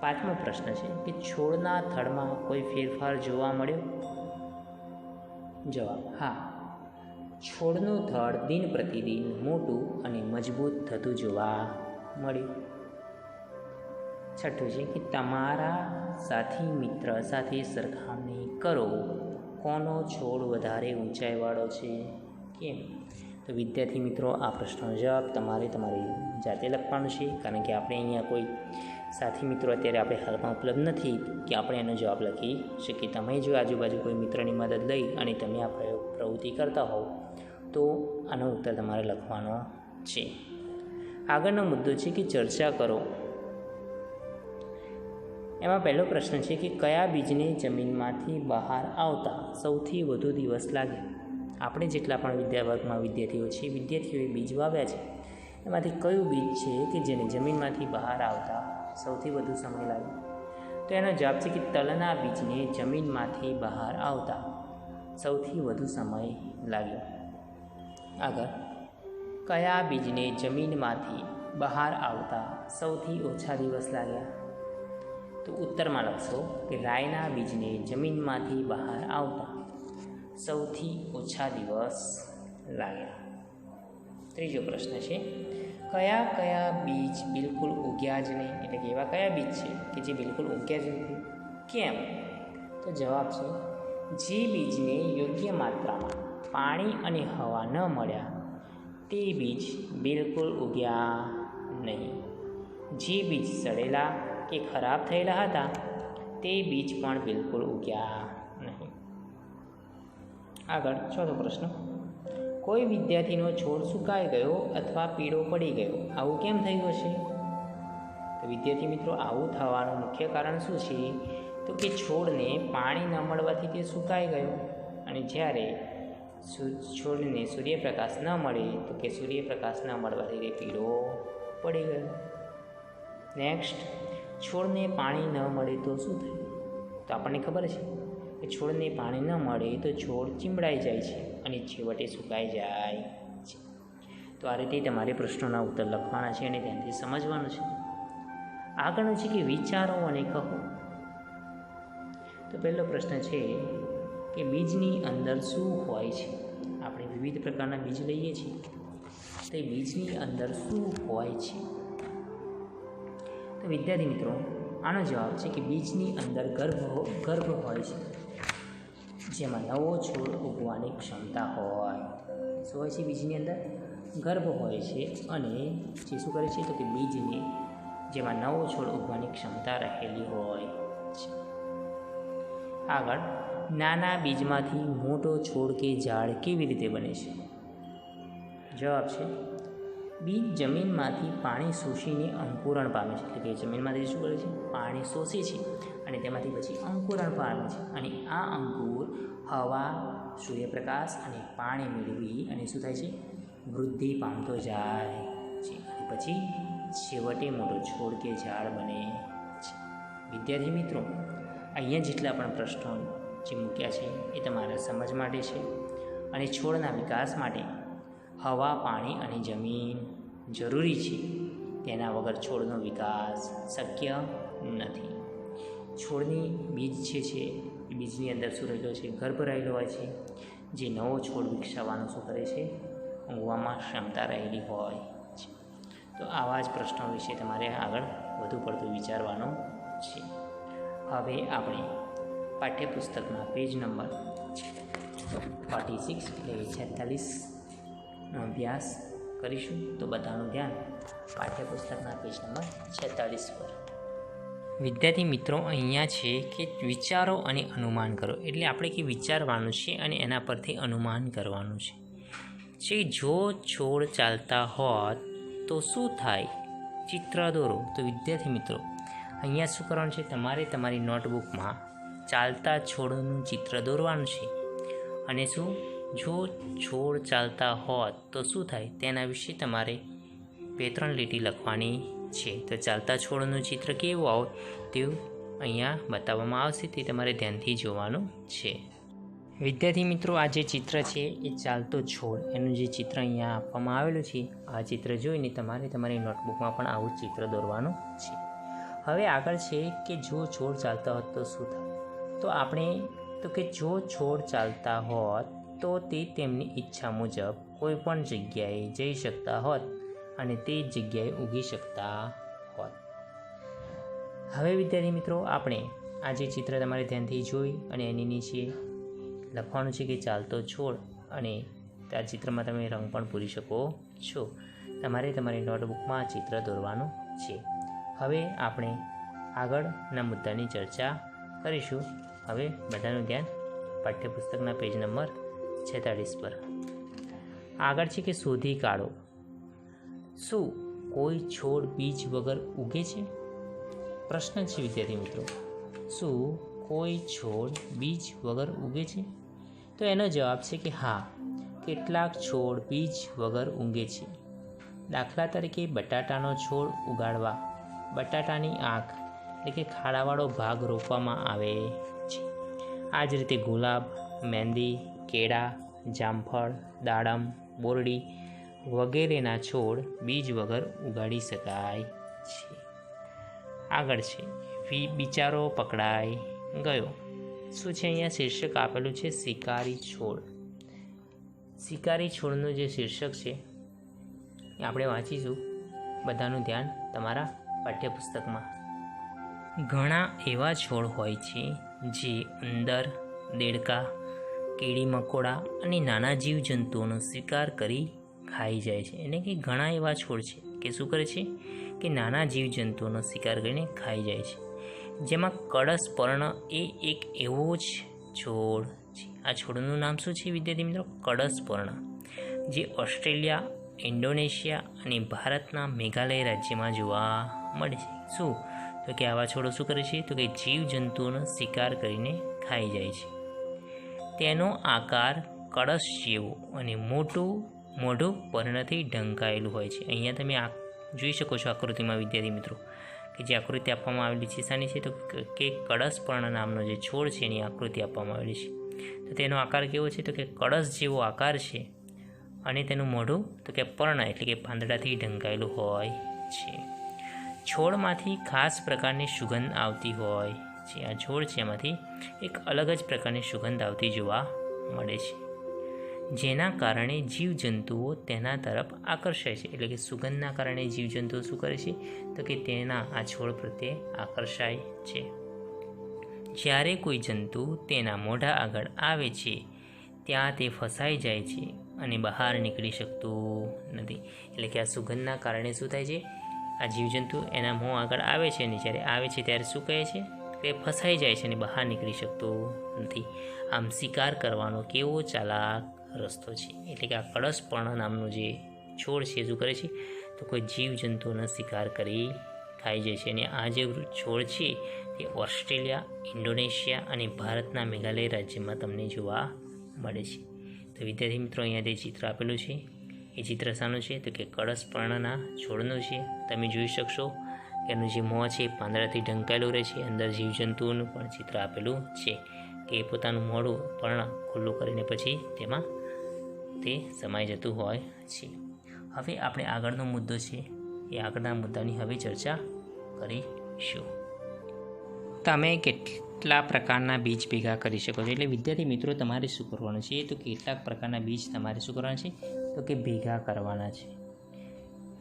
પાંચમો પ્રશ્ન છે કે છોડના થડમાં કોઈ ફેરફાર જોવા મળ્યો? જવાબ હા, છોડનું થડ દિન પ્રતિદિન મોટું અને મજબૂત થતું જોવા મળ્યું. છઠ્ઠું છે કે તમારા સાથી મિત્ર સાથે સરખામણી કરો, કોનો છોડ વધારે ઊંચાઈવાળો છે, કેમ? તો વિદ્યાર્થી મિત્રો, આ પ્રશ્નનો જવાબ તમારે તમારી જાતે લખવાનો છે, કારણ કે આપણે અહીંયા કોઈ સાથી મિત્રો અત્યારે આપણે હાલમાં ઉપલબ્ધ નથી કે આપણે એનો જવાબ લખી શકીએ. તમે જો આજુબાજુ કોઈ મિત્રની મદદ લઈ અને તમે આ પ્રવૃત્તિ કરતા હોવ તો આનો ઉત્તર તમારે લખવાનો છે. આગળનો મુદ્દો છે કે ચર્ચા કરો. એમાં પહેલો પ્રશ્ન છે કે કયા બીજને જમીનમાંથી બહાર આવતા સૌથી વધુ દિવસ લાગે? આપણે જેટલા પણ વિદ્યાવર્ગમાં વિદ્યાર્થીઓ છે, વિદ્યાર્થીઓએ બીજ વાવ્યા છે, એમાંથી કયું બીજ છે કે જેને જમીનમાંથી બહાર આવતા સૌથી વધુ સમય લાગે? તો એનો જવાબ છે કે તલના બીજને જમીનમાંથી બહાર આવતા સૌથી વધુ સમય લાગ્યો. આગળ, કયા બીજને જમીનમાંથી બહાર આવતા સૌથી ઓછા દિવસ લાગ્યા? તો ઉત્તરમાં લખશો કે રાયના બીજને જમીનમાંથી બહાર આવતા સૌથી ઓછા દિવસ લાગ્યા. ત્રીજો પ્રશ્ન છે, કયા કયા બીજ બિલકુલ ઉગ્યા જ નહીં? એટલે કે એવા કયા બીજ છે કે જે બિલકુલ ઉગ્યા જ નથી, કેમ? તો જવાબ છે, જે બીજને યોગ્ય માત્રામાં પાણી અને હવા ન મળ્યા તે બીજ બિલકુલ ઉગ્યા નહીં. જે બીજ સડેલા કે ખરાબ થયેલા હતા તે બીજ પણ બિલકુલ ઉગ્યા નહીં. આગળ ચોથો પ્રશ્ન, કોઈ વિદ્યાર્થીનો છોડ સુકાઈ ગયો અથવા પીળો પડી ગયો, આવું કેમ થયું હશે? તો વિદ્યાર્થી મિત્રો, આવું થવાનું મુખ્ય કારણ શું છે? તો કે છોડને પાણી ન મળવાથી તે સુકાઈ ગયો, અને જ્યારે છોડને સૂર્યપ્રકાશ ન મળે તો કે સૂર્યપ્રકાશ ન મળવાથી તે પીળો પડી ગયો. નેક્સ્ટ, છોડને પાણી ન મળે તો શું થાય? તો આપણને ખબર છે કે છોડને પાણી ન મળે તો છોડ ચીમડાઈ જાય છે અને છેવટે સુકાઈ જાય છે. તો આ રીતે તમારે પ્રશ્નોના ઉત્તર લખવાના છે અને ધ્યાનથી સમજવાનું છે. આગળનું છે કે વિચારો અને કહો. તો પહેલો પ્રશ્ન છે કે બીજની અંદર શું હોય છે? આપણે વિવિધ પ્રકારના બીજ લઈએ છીએ, તો એ બીજની અંદર શું હોય છે? તો વિદ્યાર્થી મિત્રો, આનો જવાબ છે કે બીજની અંદર ગર્ભ હોય છે, જેમાં નવો છોડ ઉગવાની ક્ષમતા હોય. શું હોય છે? બીજની અંદર ગર્ભ હોય છે, અને જે શું કરે છે તો કે બીજને જેમાં નવો છોડ ઉગવાની ક્ષમતા રહેલી હોય છે. આગળ, નાના બીજમાંથી મોટો છોડ કે ઝાડ કેવી રીતે બને છે? જવાબ છે, બીજ જમીનમાંથી પાણી શોષીને અંકુરણ પામે છે. એટલે કે જમીનમાંથી શું કરે છે? પાણી શોષે છે અને તેમાંથી પછી અંકુરણ પામે છે, અને આ અંકુર હવા, સૂર્યપ્રકાશ અને પાણી મેળવી અને શું થાય છે? વૃદ્ધિ પામતો જાય છે, અને પછી છેવટે મોટો છોડ કે ઝાડ બને છે. વિદ્યાર્થી મિત્રો, અહીંયા જેટલા પણ પ્રશ્નો જે મૂક્યા છે એ તમારા સમજ માટે છે, અને છોડના વિકાસ માટે હવા, પાણી અને જમીન જરૂરી છે. તેના વગર છોડનો વિકાસ શક્ય નથી. છોડની બીજ છે એ બીજની અંદર શું રહેલો છે? ગર્ભ રહેલો હોય છે, જે નવો છોડ વિકસાવવાનો શું કરે છે? ઊંઘવામાં ક્ષમતા રહેલી હોય છે. તો આવા જ પ્રશ્નો વિશે તમારે આગળ વધુ પડતું વિચારવાનું છે. હવે આપણે પાઠ્યપુસ્તકના પેજ નંબર 46 એટલે 46નો અભ્યાસ કરીશું. તો બધાનું ધ્યાન પાઠ્યપુસ્તકના પેજ નંબર 46 પર. વિદ્યાર્થી મિત્રો, અહીંયા છે કે વિચારો અને અનુમાન કરો. એટલે આપણે કે વિચારવાનું છે અને એના પરથી અનુમાન કરવાનું છે. જો છોડ ચાલતા હોત તો શું થાય? ચિત્ર દોરો. તો વિદ્યાર્થી મિત્રો, અહીંયા શું કરવાનું છે? તમારે તમારી નોટબુકમાં ચાલતા છોડનું ચિત્ર દોરવાનું છે. અને શું, જો છોડ ચાલતા હોત તો શું થાય તેના વિશે તમારે 2-3 લીટી લખવાની છે. તો ચાલતા છોડનું ચિત્ર કેવું આવે તેવું અહીંયા બતાવવામાં આવશે, તે તમારે ધ્યાનથી જોવાનું છે. વિદ્યાર્થી મિત્રો, આ જે ચિત્ર છે એ ચાલતો છોડ, એનું જે ચિત્ર અહીંયા આપવામાં આવેલું છે, આ ચિત્ર જોઈને તમારે તમારી નોટબુકમાં પણ આવું ચિત્ર દોરવાનું છે. હવે આગળ છે કે જો છોડ ચાલતા હોત તો શું થાય? તો આપણે તો કે જો છોડ ચાલતા હોત તો તે તેમની ઈચ્છા મુજબ કોઈ પણ જગ્યાએ જઈ શકતા હોત અને તે જગ્યાએ ઊગી શકતા હોત. હવે વિદ્યાર્થી મિત્રો, આપણે આ જે ચિત્ર તમારે ધ્યાનથી જોઈ અને એની નીચે લખવાનું છે કે ચાલતો છોડ, અને આ ચિત્રમાં તમે રંગ પણ પૂરી શકો છો. તમારે તમારી નોટબુકમાં ચિત્ર દોરવાનું છે. હવે આપણે આગળના મુદ્દાની ચર્ચા કરીશું. હવે બધાનું ધ્યાન પાઠ્યપુસ્તકના પેજ નંબર 46 પર. આગળ છે કે શોધી કાઢો. શું કોઈ છોડ બીજ વગર ઉગે છે? પ્રશ્ન છે વિદ્યાર્થી મિત્રો, શું કોઈ છોડ બીજ વગર ઉગે છે? તો એનો જવાબ છે કે હા, કેટલાક છોડ બીજ વગર ઊગે છે. દાખલા તરીકે બટાટાનો છોડ ઉગાડવા બટાટાની આંખ એટલે કે ખાડાવાળો ભાગ રોપવામાં આવે છે. આ જ રીતે ગુલાબ, મહેંદી, કેળા, જામફળ, દાડમ, બોરડી વગેરેના છોડ બીજ વગર ઉગાડી શકાય છે. આગળ છે વિચારો પકડાઈ ગયો. શું છે? અહીંયા શીર્ષક આપેલું છે શિકારી છોડ. શિકારી છોડનું જે શીર્ષક છે એ આપણે વાંચીશું. બધાનું ધ્યાન તમારા પાઠ્યપુસ્તકમાં. ઘણા એવા છોડ હોય છે જે ઉંદર, દેડકા, કીડી મકોડા અને નાના જીવજંતુઓનો શિકાર કરી ખાઈ જાય છે. એટલે કે ઘણા એવા છોડ છે કે શું કરે છે કે નાના જીવજંતુઓનો શિકાર કરીને ખાઈ જાય છે. જેમાં કળશ પર્ણ એ એક એવો જ છોડ છે. આ છોડનું નામ શું છે વિદ્યાર્થી મિત્રો? કળશ પર્ણ, જે ઓસ્ટ્રેલિયા, ઇન્ડોનેશિયા અને ભારતના મેઘાલય રાજ્યમાં જોવા મળે છે. શું? તો કે આવા છોડો શું કરે છે? તો કે જીવજંતુઓનો શિકાર કરીને ખાઈ જાય છે. તેનો આકાર કળશ જેવો અને મોઢું પર્ણથી ઢંકાયેલું હોય છે. અહીંયા તમે જોઈ શકો છો આકૃતિમાં વિદ્યાર્થી મિત્રો, કે જે આકૃતિ આપવામાં આવેલી છે શાની છે? તો કે કળશ પર્ણ નામનો જે છોડ છે એની આકૃતિ આપવામાં આવેલી છે. તો તેનો આકાર કેવો છે? તો કે કળશ જેવો આકાર છે અને તેનું મોઢું તો કે પર્ણ એટલે કે પાંદડાથી ઢંકાયેલું હોય છે. છોડમાંથી ખાસ પ્રકારની સુગંધ આવતી હોય છે. આ છોડ છે એમાંથી એક અલગ જ પ્રકારની સુગંધ આવતી જોવા મળે છે, જેના કારણે જીવજંતુઓ તેના તરફ આકર્ષાય છે. એટલે કે સુગંધના કારણે જીવજંતુઓ શું કરે છે? તો કે તેના આ છોડ પ્રત્યે આકર્ષાય છે. જ્યારે કોઈ જંતુ તેના મોઢા આગળ આવે છે ત્યાં તે ફસાઈ જાય છે અને બહાર નીકળી શકતું નથી. એટલે કે આ સુગંધના કારણે શું થાય છે? આ જીવજંતુ એના મોં આગળ આવે છે અને જ્યારે આવે છે ત્યારે શું કહે છે? તે ફસાઈ જાય છે અને બહાર નીકળી શકતું નથી. આમ શિકાર કરવાનો કેવો ચાલાક રસ્તો છે. એટલે કે આ કળશ પર્ણ નામનું જે છોડ છે શું કરે છે? તો કોઈ જીવજંતુઓનો શિકાર કરી ખાઈ જાય છે. અને આ જે છોડ છે તે ઓસ્ટ્રેલિયા, ઇન્ડોનેશિયા અને ભારતના મેઘાલય રાજ્યમાં તમને જોવા મળે છે. તો વિદ્યાર્થી મિત્રો, અહીંયા જે ચિત્ર આપેલું છે એ ચિત્ર શાનું છે? તો કે કળશ પર્ણના છોડનું છે. તમે જોઈ શકશો કે એનું જે મોં છે પાંદડાથી ઢંકાયેલું રહે છે. અંદર જીવજંતુઓનું પણ ચિત્ર આપેલું છે કે એ પોતાનું મોઢું પર્ણ ખુલ્લું કરીને પછી તેમાં તે સમાઈ જતું હોય છે. હવે આપણે આગળનો મુદ્દો છે એ આગળના મુદ્દાની હવે ચર્ચા કરીશું. તમે કેટલા પ્રકારના બીજ ભેગા કરી શકો છો? એટલે વિદ્યાર્થી મિત્રો, તમારે શું કરવાનું છે? તો કેટલાક પ્રકારના બીજ તમારે શું કરવાના છે? તો કે ભેગા કરવાના છે.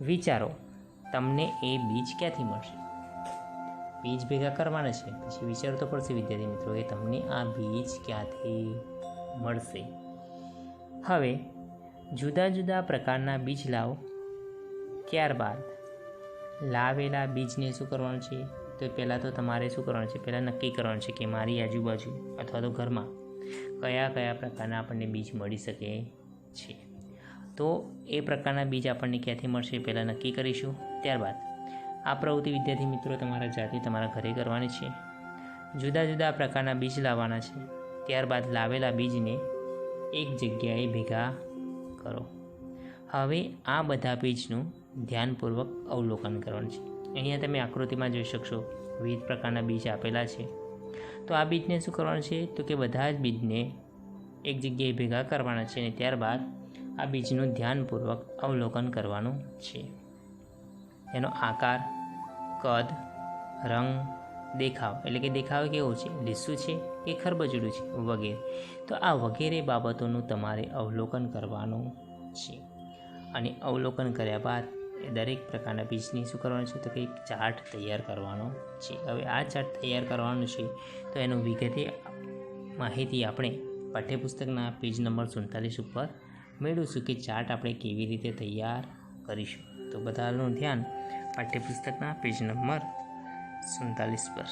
વિચારો, તમને એ બીજ ક્યાંથી મળશે? બીજ ભેગા કરવાના છે, પછી વિચારવું તો પડશે વિદ્યાર્થી મિત્રો કે તમને આ બીજ ક્યાંથી મળશે. હવે જુદા જુદા પ્રકારના બીજ લાવો. ત્યારબાદ લાવેલા બીજને શું કરવાનું છે? તો પહેલાં તો તમારે શું કરવાનું છે? પહેલાં નક્કી કરવાનું છે કે મારી આજુબાજુ અથવા તો ઘરમાં કયા કયા પ્રકારના આપણને બીજ મળી શકે છે. તો એ પ્રકારના બીજ આપણને ક્યાંથી મળશે પહેલાં નક્કી કરીશું. ત્યારબાદ આ પ્રવૃત્તિ વિદ્યાર્થી મિત્રો તમારા જાતે તમારા ઘરે કરવાની છે. જુદા જુદા પ્રકારના બીજ લાવવાના છે. ત્યારબાદ લાવેલા બીજને એક જગ્યાએ ભેગા કરો. હવે આ બધા બીજનું ધ્યાનપૂર્વક અવલોકન કરવાનું છે. અહીંયા તમે આકૃતિમાં જોઈ શકશો વિવિધ પ્રકારના બીજ આપેલા છે. તો આ બીજને શું કરવાનું છે? તો કે બધા જ બીજને એક જગ્યાએ ભેગા કરવાના છે અને ત્યારબાદ આ બીજનું ધ્યાનપૂર્વક અવલોકન કરવાનું છે. એનો આકાર, કદ, રંગ, દેખાવ એટલે કે દેખાવ કેવો છે, લીસું છે કે ખરબચડું છે વગેરે. તો આ વગેરે બાબતોનું તમારે અવલોકન કરવાનું છે. અને અવલોકન કર્યા બાદ એ દરેક પ્રકારના બીજની શું કરવાનું છે? તો કે એક ચાર્ટ તૈયાર કરવાનો છે. હવે આ ચાર્ટ તૈયાર કરવાનું છે તો એનું વિગતે માહિતી આપણે પાઠ્યપુસ્તકના પેજ નંબર 47 ઉપર મેળવીશું કે ચાર્ટ આપણે કેવી રીતે તૈયાર કરીશું. તો બધાનું ધ્યાન પાઠ્યપુસ્તકના પેજ નંબર 47 પર.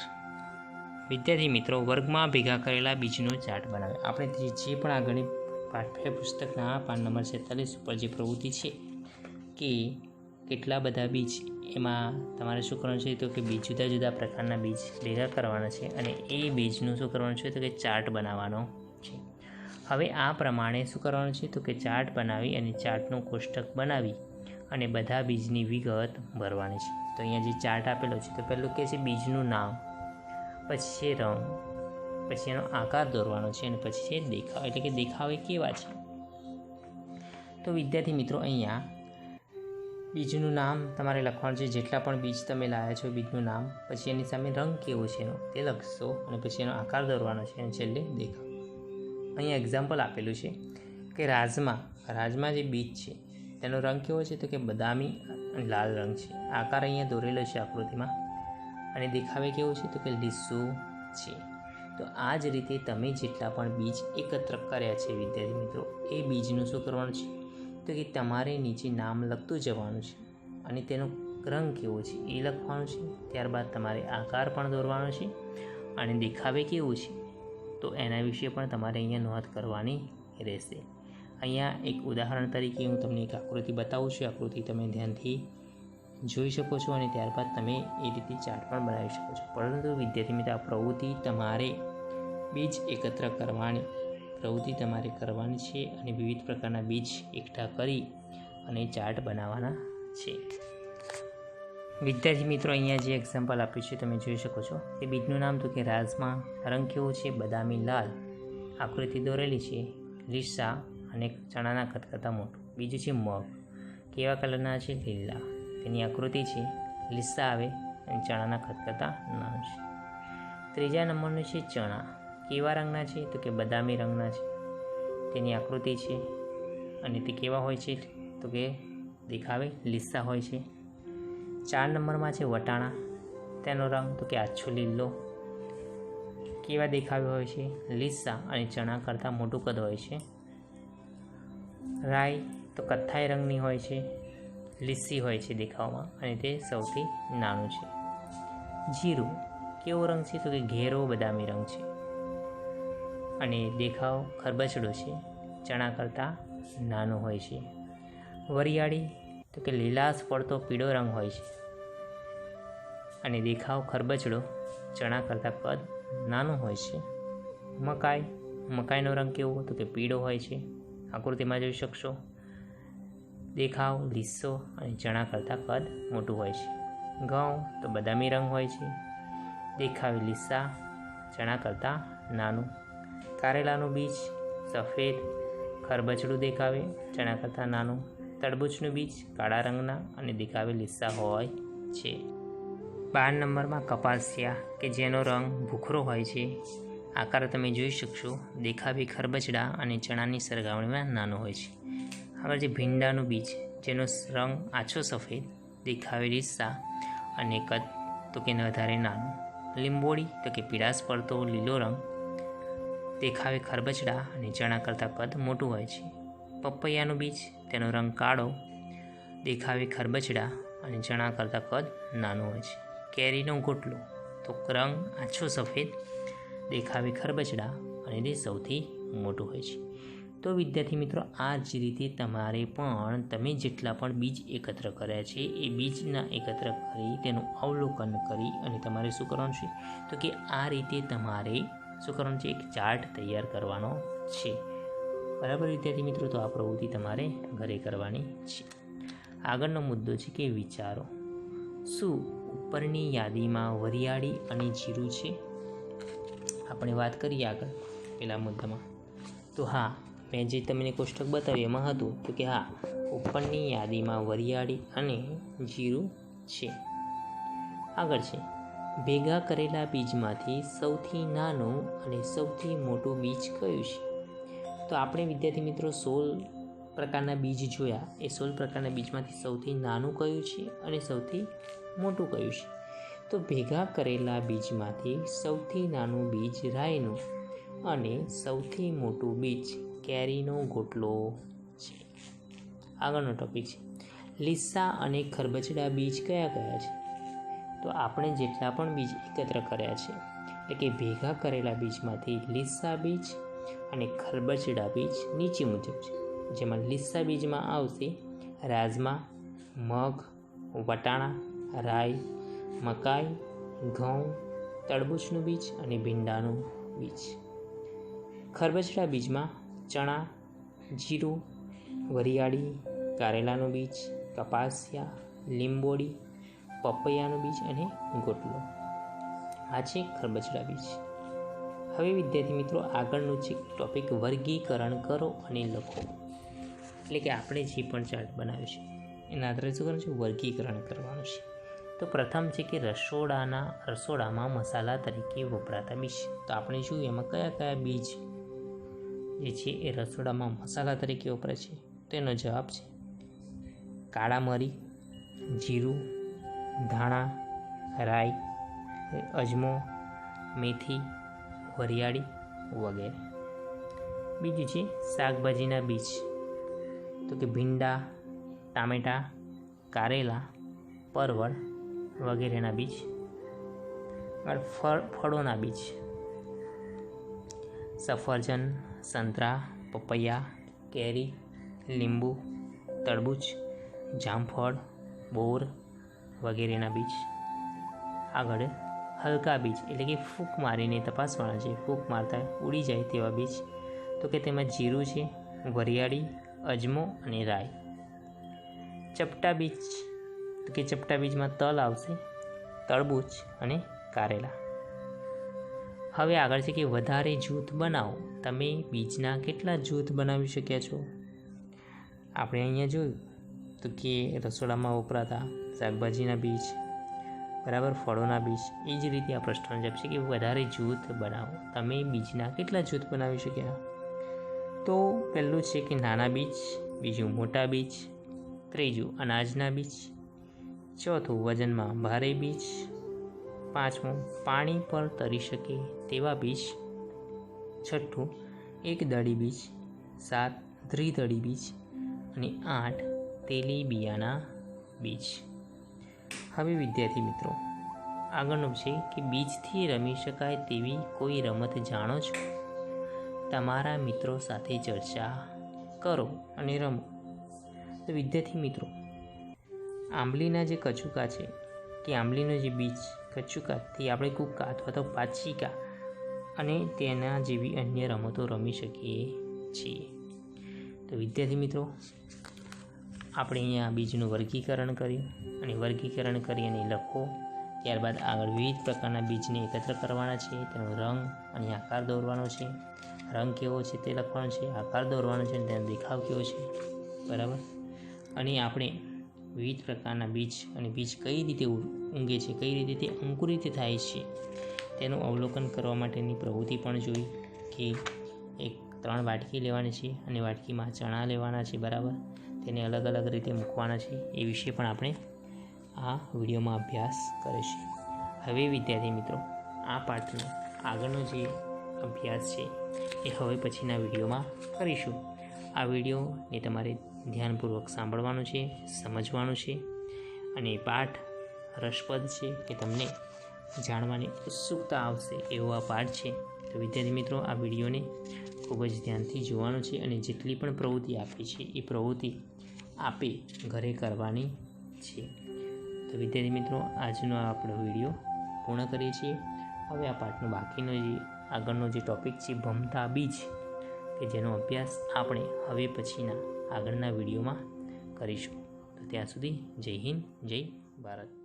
વિદ્યાર્થી મિત્રો, વર્ગમાં ભેગા કરેલા બીજનો ચાર્ટ બનાવે. આપણે જે પણ આગળની પાઠ્યપુસ્તકના પાન નંબર 47 ઉપર જે પ્રવૃત્તિ છે કે કેટલા બધા બીજ, એમાં તમારે શું કરવાનું છે? તો કે જુદા જુદા પ્રકારના બીજ ભેગા કરવાના છે અને એ બીજનું શું કરવાનું છે? તો કે ચાર્ટ બનાવવાનો છે. હવે આ પ્રમાણે શું કરવાનું છે? તો કે ચાર્ટ બનાવી અને ચાર્ટનું કોષ્ટક બનાવી અને બધા બીજની વિગત ભરવાની છે. તો અહીંયા જે ચાર્ટ આપેલો છે તો પહેલું કે છે બીજનું નામ, પછી છે રંગ, પછી એનો આકાર દોરવાનો છે અને પછી છે દેખાવ એટલે કે દેખાવ એ કેવા છે. તો વિદ્યાર્થી મિત્રો, અહીંયા બીજનું નામ તમારે લખવાનું છે. જેટલા પણ બીજ તમે લાવ્યા છો બીજનું નામ, પછી એની સામે રંગ કેવો છે એનો તે લખશો અને પછી એનો આકાર દોરવાનો છે અને છેલ્લે દેખાવ. અહીંયા એક્ઝામ્પલ આપેલું છે કે રાજમાં જે બીજ છે તેનો રંગ કેવો છે? તો કે બદામી અને લાલ રંગ છે. આકાર અહીંયા દોરેલો છે આકૃતિમાં અને દેખાવે કેવું છે? તો કે લીસું છે. તો આ જ રીતે તમે જેટલા પણ બીજ એકત્ર કર્યા છે વિદ્યાર્થી મિત્રો, એ બીજનું શું કરવાનું છે? તો કે તમારે નીચે નામ લખતું જવાનું છે અને તેનો રંગ કેવો છે એ લખવાનું છે. ત્યારબાદ તમારે આકાર પણ દોરવાનો છે અને દેખાવે કેવું છે તો એના વિશે પણ તમારે અહીંયા નોંધ કરવાની રહેશે. અહીંયા એક ઉદાહરણ તરીકે હું તમને એક આકૃતિ બતાવું છું. આકૃતિ તમે ધ્યાનથી જોઈ શકો છો અને ત્યારબાદ તમે એ રીતે ચાર્ટ પણ બનાવી શકો છો. પરંતુ વિદ્યાર્થી મિત્રો, આ પ્રવૃત્તિ તમારે બીજ એકત્ર કરવાની પ્રવૃત્તિ તમારે કરવાની છે અને વિવિધ પ્રકારના બીજ એકઠા કરી અને ચાર્ટ બનાવવાના છે. વિદ્યાર્થી મિત્રો, અહીંયા જે એક્ઝામ્પલ આપ્યું છે તમે જોઈ શકો છો કે બીજનું નામ તો કે રાજમા, રંગ કેવો છે? બદામી લાલ, આકૃતિ દોરેલી છે લીસા અને ચણાના ખતખતા મોટું. બીજું છે મગ, કેવા કલરના છે? લીલા, તેની આકૃતિ છે લીસા આવે અને ચણાના ખતખતા નાનું છે. ત્રીજા નંબરનું છે ચણા, કેવા રંગના છે? તો કે બદામી રંગના છે. તેની આકૃતિ છે અને તે કેવા હોય છે? તો કે દેખાવે લીસા હોય છે. 4 નંબરમાં છે વટાણા, તેનો રંગ તો કે આછો લીલો, કેવા દેખાવે હોય છે? લીસા અને ચણા કરતાં મોટું કદ હોય છે. રાઈ તો કથ્થાઈ રંગની હોય છે, લીસી હોય છે દેખાવમાં અને તે સૌથી નાનું છે. જીરું, કેવો રંગ છે? તો કે ઘેરો બદામી રંગ છે અને દેખાવ ખરબચડો છે, ચણા કરતાં નાનું હોય છે. વરિયાળી તો કે લીલાશ પડતો પીળો રંગ હોય છે અને દેખાવ ખરબચડો, ચણા કરતાં કદ નાનું હોય છે. મકાઈનો રંગ કેવો? તો કે પીળો હોય છે, આકૃતિમાં જોઈ શકશો. દેખાવ લીસો અને ચણા કરતાં કદ મોટું હોય છે. ઘઉં તો બદામી રંગ હોય છે, દેખાવ લીસા, ચણા કરતાં નાનું. કારેલાનું બીજ સફેદ, ખરબચડું દેખાવે, ચણા કરતાં નાનું. તરબૂચનું બીજ કાળા રંગના અને દેખાવે લીસા હોય છે. 12 નંબરમાં કપાસિયા કે જેનો રંગ ભૂખરો હોય છે, આકાર તમે જોઈ શકશો, દેખાવે ખરબચડા અને ચણાની સરખામણીમાં નાનો હોય છે. આગળ જે ભીંડાનું બીજ જેનો રંગ આછો સફેદ, દેખાવે લીસા અને કદ તો કે વધારે નાનું. લીંબોળી તો કે પીળાશ પડતો લીલો રંગ, દેખાવે ખરબચડા અને ચણા કરતાં કદ મોટું હોય છે. પપૈયાનું બીજ, તેનો રંગ કાળો, દેખાવે ખરબચડા અને ચણા કરતાં કદ નાનું હોય છે. કેરીનો ગોટલો તો રંગ આછો સફેદ, દેખાવે ખરબચડા અને તે સૌથી મોટું હોય છે. તો વિદ્યાર્થી મિત્રો, આ જ રીતે તમારે પણ તમે જેટલા પણ બીજ એકત્ર કર્યા છે એ બીજના એકત્ર કરી તેનું અવલોકન કરી અને તમારે શું કરવાનું છે તો કે આ રીતે તમારે શું કરવાનું છે, એક ચાર્ટ તૈયાર કરવાનો છે. બરાબર વિદ્યાર્થી મિત્રો, તો આ પ્રવૃત્તિ તમારે ઘરે કરવાની છે. આગળનો મુદ્દો છે કે વિચારો. શું ઉપરની યાદીમાં વરિયાળી અને જીરું છે? આપણે વાત કરીએ આગળ પેલા મુદ્દામાં. તો હા, મેં જે તમને કોષ્ટક બતાવ્યું એમાં હતું તો કે હા, ઉપરની યાદીમાં વરિયાળી અને જીરું છે. આગળ છે, ભેગા કરેલા બીજમાંથી સૌથી નાનું અને સૌથી મોટું બીજ કયું છે? તો આપણે વિદ્યાર્થી મિત્રો 16 પ્રકારના બીજ જોયા. એ 16 પ્રકારના બીજમાંથી સૌથી નાનું કયું છે અને સૌથી મોટું કયું છે? તો ભેગા કરેલા બીજમાંથી સૌથી નાનું બીજ રાઈનું અને સૌથી મોટું બીજ કેરીનો ગોટલો છે. આગળનો ટોપિક છે, લીસા અને ખરબચડા બીજ કયા કયા છે? તો આપણે જેટલા પણ બીજ એકત્ર કર્યા છે એટલે કે ભેગા કરેલા બીજમાંથી લીસા બીજ અને ખરબચડા બીજ નીચે મુજબ છે. જેમાં લીસા બીજમાં આવશે રાજમા, મગ, વટાણા, રાઈ, મકાઈ, ઘઉં, તરબૂચનું બીજ અને ભીંડાનું બીજ. ખરબચડા બીજમાં ચણા, જીરું, વરિયાળી, કારેલાનું બીજ, કપાસિયા, લીંબોળી, પપૈયાનું બીજ અને ગોટલો. આ છે ખરબચડા બીજ. હવે વિદ્યાર્થી મિત્રો, આગળનું છે ટોપિક વર્ગીકરણ કરો અને લખો. એટલે કે આપણે જે પણ ચાર્ટ બનાવ્યો છે એના આધારે શું કરવાનું છે, વર્ગીકરણ કરવાનું છે. તો પ્રથમ છે કે રસોડામાં મસાલા તરીકે વપરાતા બીજ. તો આપણે જોયું એમાં કયા કયા બીજ જે છે એ રસોડામાં મસાલા તરીકે વપરાય છે. તો એનો જવાબ છે કાળા મરી, જીરું, ધાણા, રાઈ, અજમો, મેથી, વરિયાળી વગેરે. બીજું છે શાકભાજીના બીજ. તો કે ભીંડા, ટામેટાં, કારેલા, પરવળ વગેરેના બીજ. ફળોના બીજ, સફરજન, સંતરા, પપૈયા, કેરી, લીંબુ, તરબૂચ, જામફળ, બોર વગેરેના બીજ. આગળ હલકા બીજ એટલે કે ફૂંક મારીને તપાસવાના છે, ફૂંક મારતા ઉડી જાય તેવા બીજ. તો કે તેમાં જીરું છે, વરિયાળી, અજમો અને રાઈ. ચપટા બીજ તો કે ચપટા બીજમાં તલ આવશે, તરબૂચ અને કારેલા. હવે આગળ છે કે વધારે જૂથ બનાવો. તમે બીજના કેટલા જૂથ બનાવી શક્યા છો? આપણે અહીંયા જોયું તો કે રસોડામાં વપરાતા શાકભાજીના બીજ, બરાબર, ફળોના બીજ. એ જ રીતે આ પ્રશ્નનો જવાબ છે કે વધારે જૂથ બનાવો. તમે બીજના કેટલા જૂથ બનાવી શક્યા? તો પહેલું છે કે નાના બીજ, બીજું મોટા બીજ, ત્રીજું અનાજના બીજ, ચોથું વજનમાં ભારે બીજ, પાંચમું પાણી પર તરી શકે તેવા બીજ, છઠ્ઠું એક દળી બીજ, 7 દ્વિદળી બીજ અને 8 તેલીબિયાના બીજ. હવે વિદ્યાર્થી મિત્રો, આગળનું છે કે બીજથી રમી શકાય તેવી કોઈ રમત જાણો છો? તમારા મિત્રો સાથે ચર્ચા કરો અને રમો. તો વિદ્યાર્થી મિત્રો, આંબલીના જે કચુકા છે કે આંબલીનો જે બીજ કચુકા તે આપણે કૂકા અથવા તો પાચિકા અને તેના જેવી અન્ય રમતો રમી શકીએ છીએ. તો વિદ્યાર્થી મિત્રો, આપણે અહીંયા બીજનું વર્ગીકરણ કર્યું અને વર્ગીકરણ કરી અને લખો. ત્યારબાદ આગળ વિવિધ પ્રકારના બીજને એકત્ર કરવાના છે, તેનો રંગ અને આકાર દોરવાનો છે. રંગ કેવો છે તે લખવાનો છે, આકાર દોરવાનો છે, તેનો દેખાવ કેવો છે, બરાબર. અને આપણે વિવિધ પ્રકારના બીજ અને બીજ કઈ રીતે ઊંઘે છે, કઈ રીતે તે અંકુરિત થાય છે તેનું અવલોકન કરવા માટેની પ્રવૃત્તિ પણ જોઈ કે 3 વાટકી લેવાની છે અને વાટકીમાં ચણા લેવાના છે, બરાબર. તેને અલગ અલગ રીતે મૂકવાના છે. એ વિશે પણ આપણે આ વિડીયોમાં અભ્યાસ કરીશું. હવે વિદ્યાર્થી મિત્રો, આ પાઠનો આગળનો જે અભ્યાસ છે એ હવે પછીના વિડીયોમાં કરીશું. આ વિડીયોને તમારે ધ્યાનપૂર્વક સાંભળવાનું છે, સમજવાનું છે અને પાઠ રસપ્રદ છે કે તમને જાણવાની ઉત્સુકતા આવશે એવો આ પાઠ છે. તો વિદ્યાર્થી મિત્રો, આ વિડીયોને ખૂબ જ ધ્યાનથી જોવાનું છે અને જેટલી પણ પ્રવૃત્તિ આપી છે એ પ્રવૃત્તિ આપે ઘરે કરવાની છે. તો વિદ્યાર્થી મિત્રો, આજનો આપણો વિડીયો પૂર્ણ કરીએ છીએ. હવે આ પાઠનો બાકીનો જે આગળનો જે ટૉપિક છે ભમતા બીજ, કે જેનો અભ્યાસ આપણે હવે પછીના આગળના વિડીયોમાં કરીશું. તો ત્યાં સુધી જય હિન્દ, જય ભારત.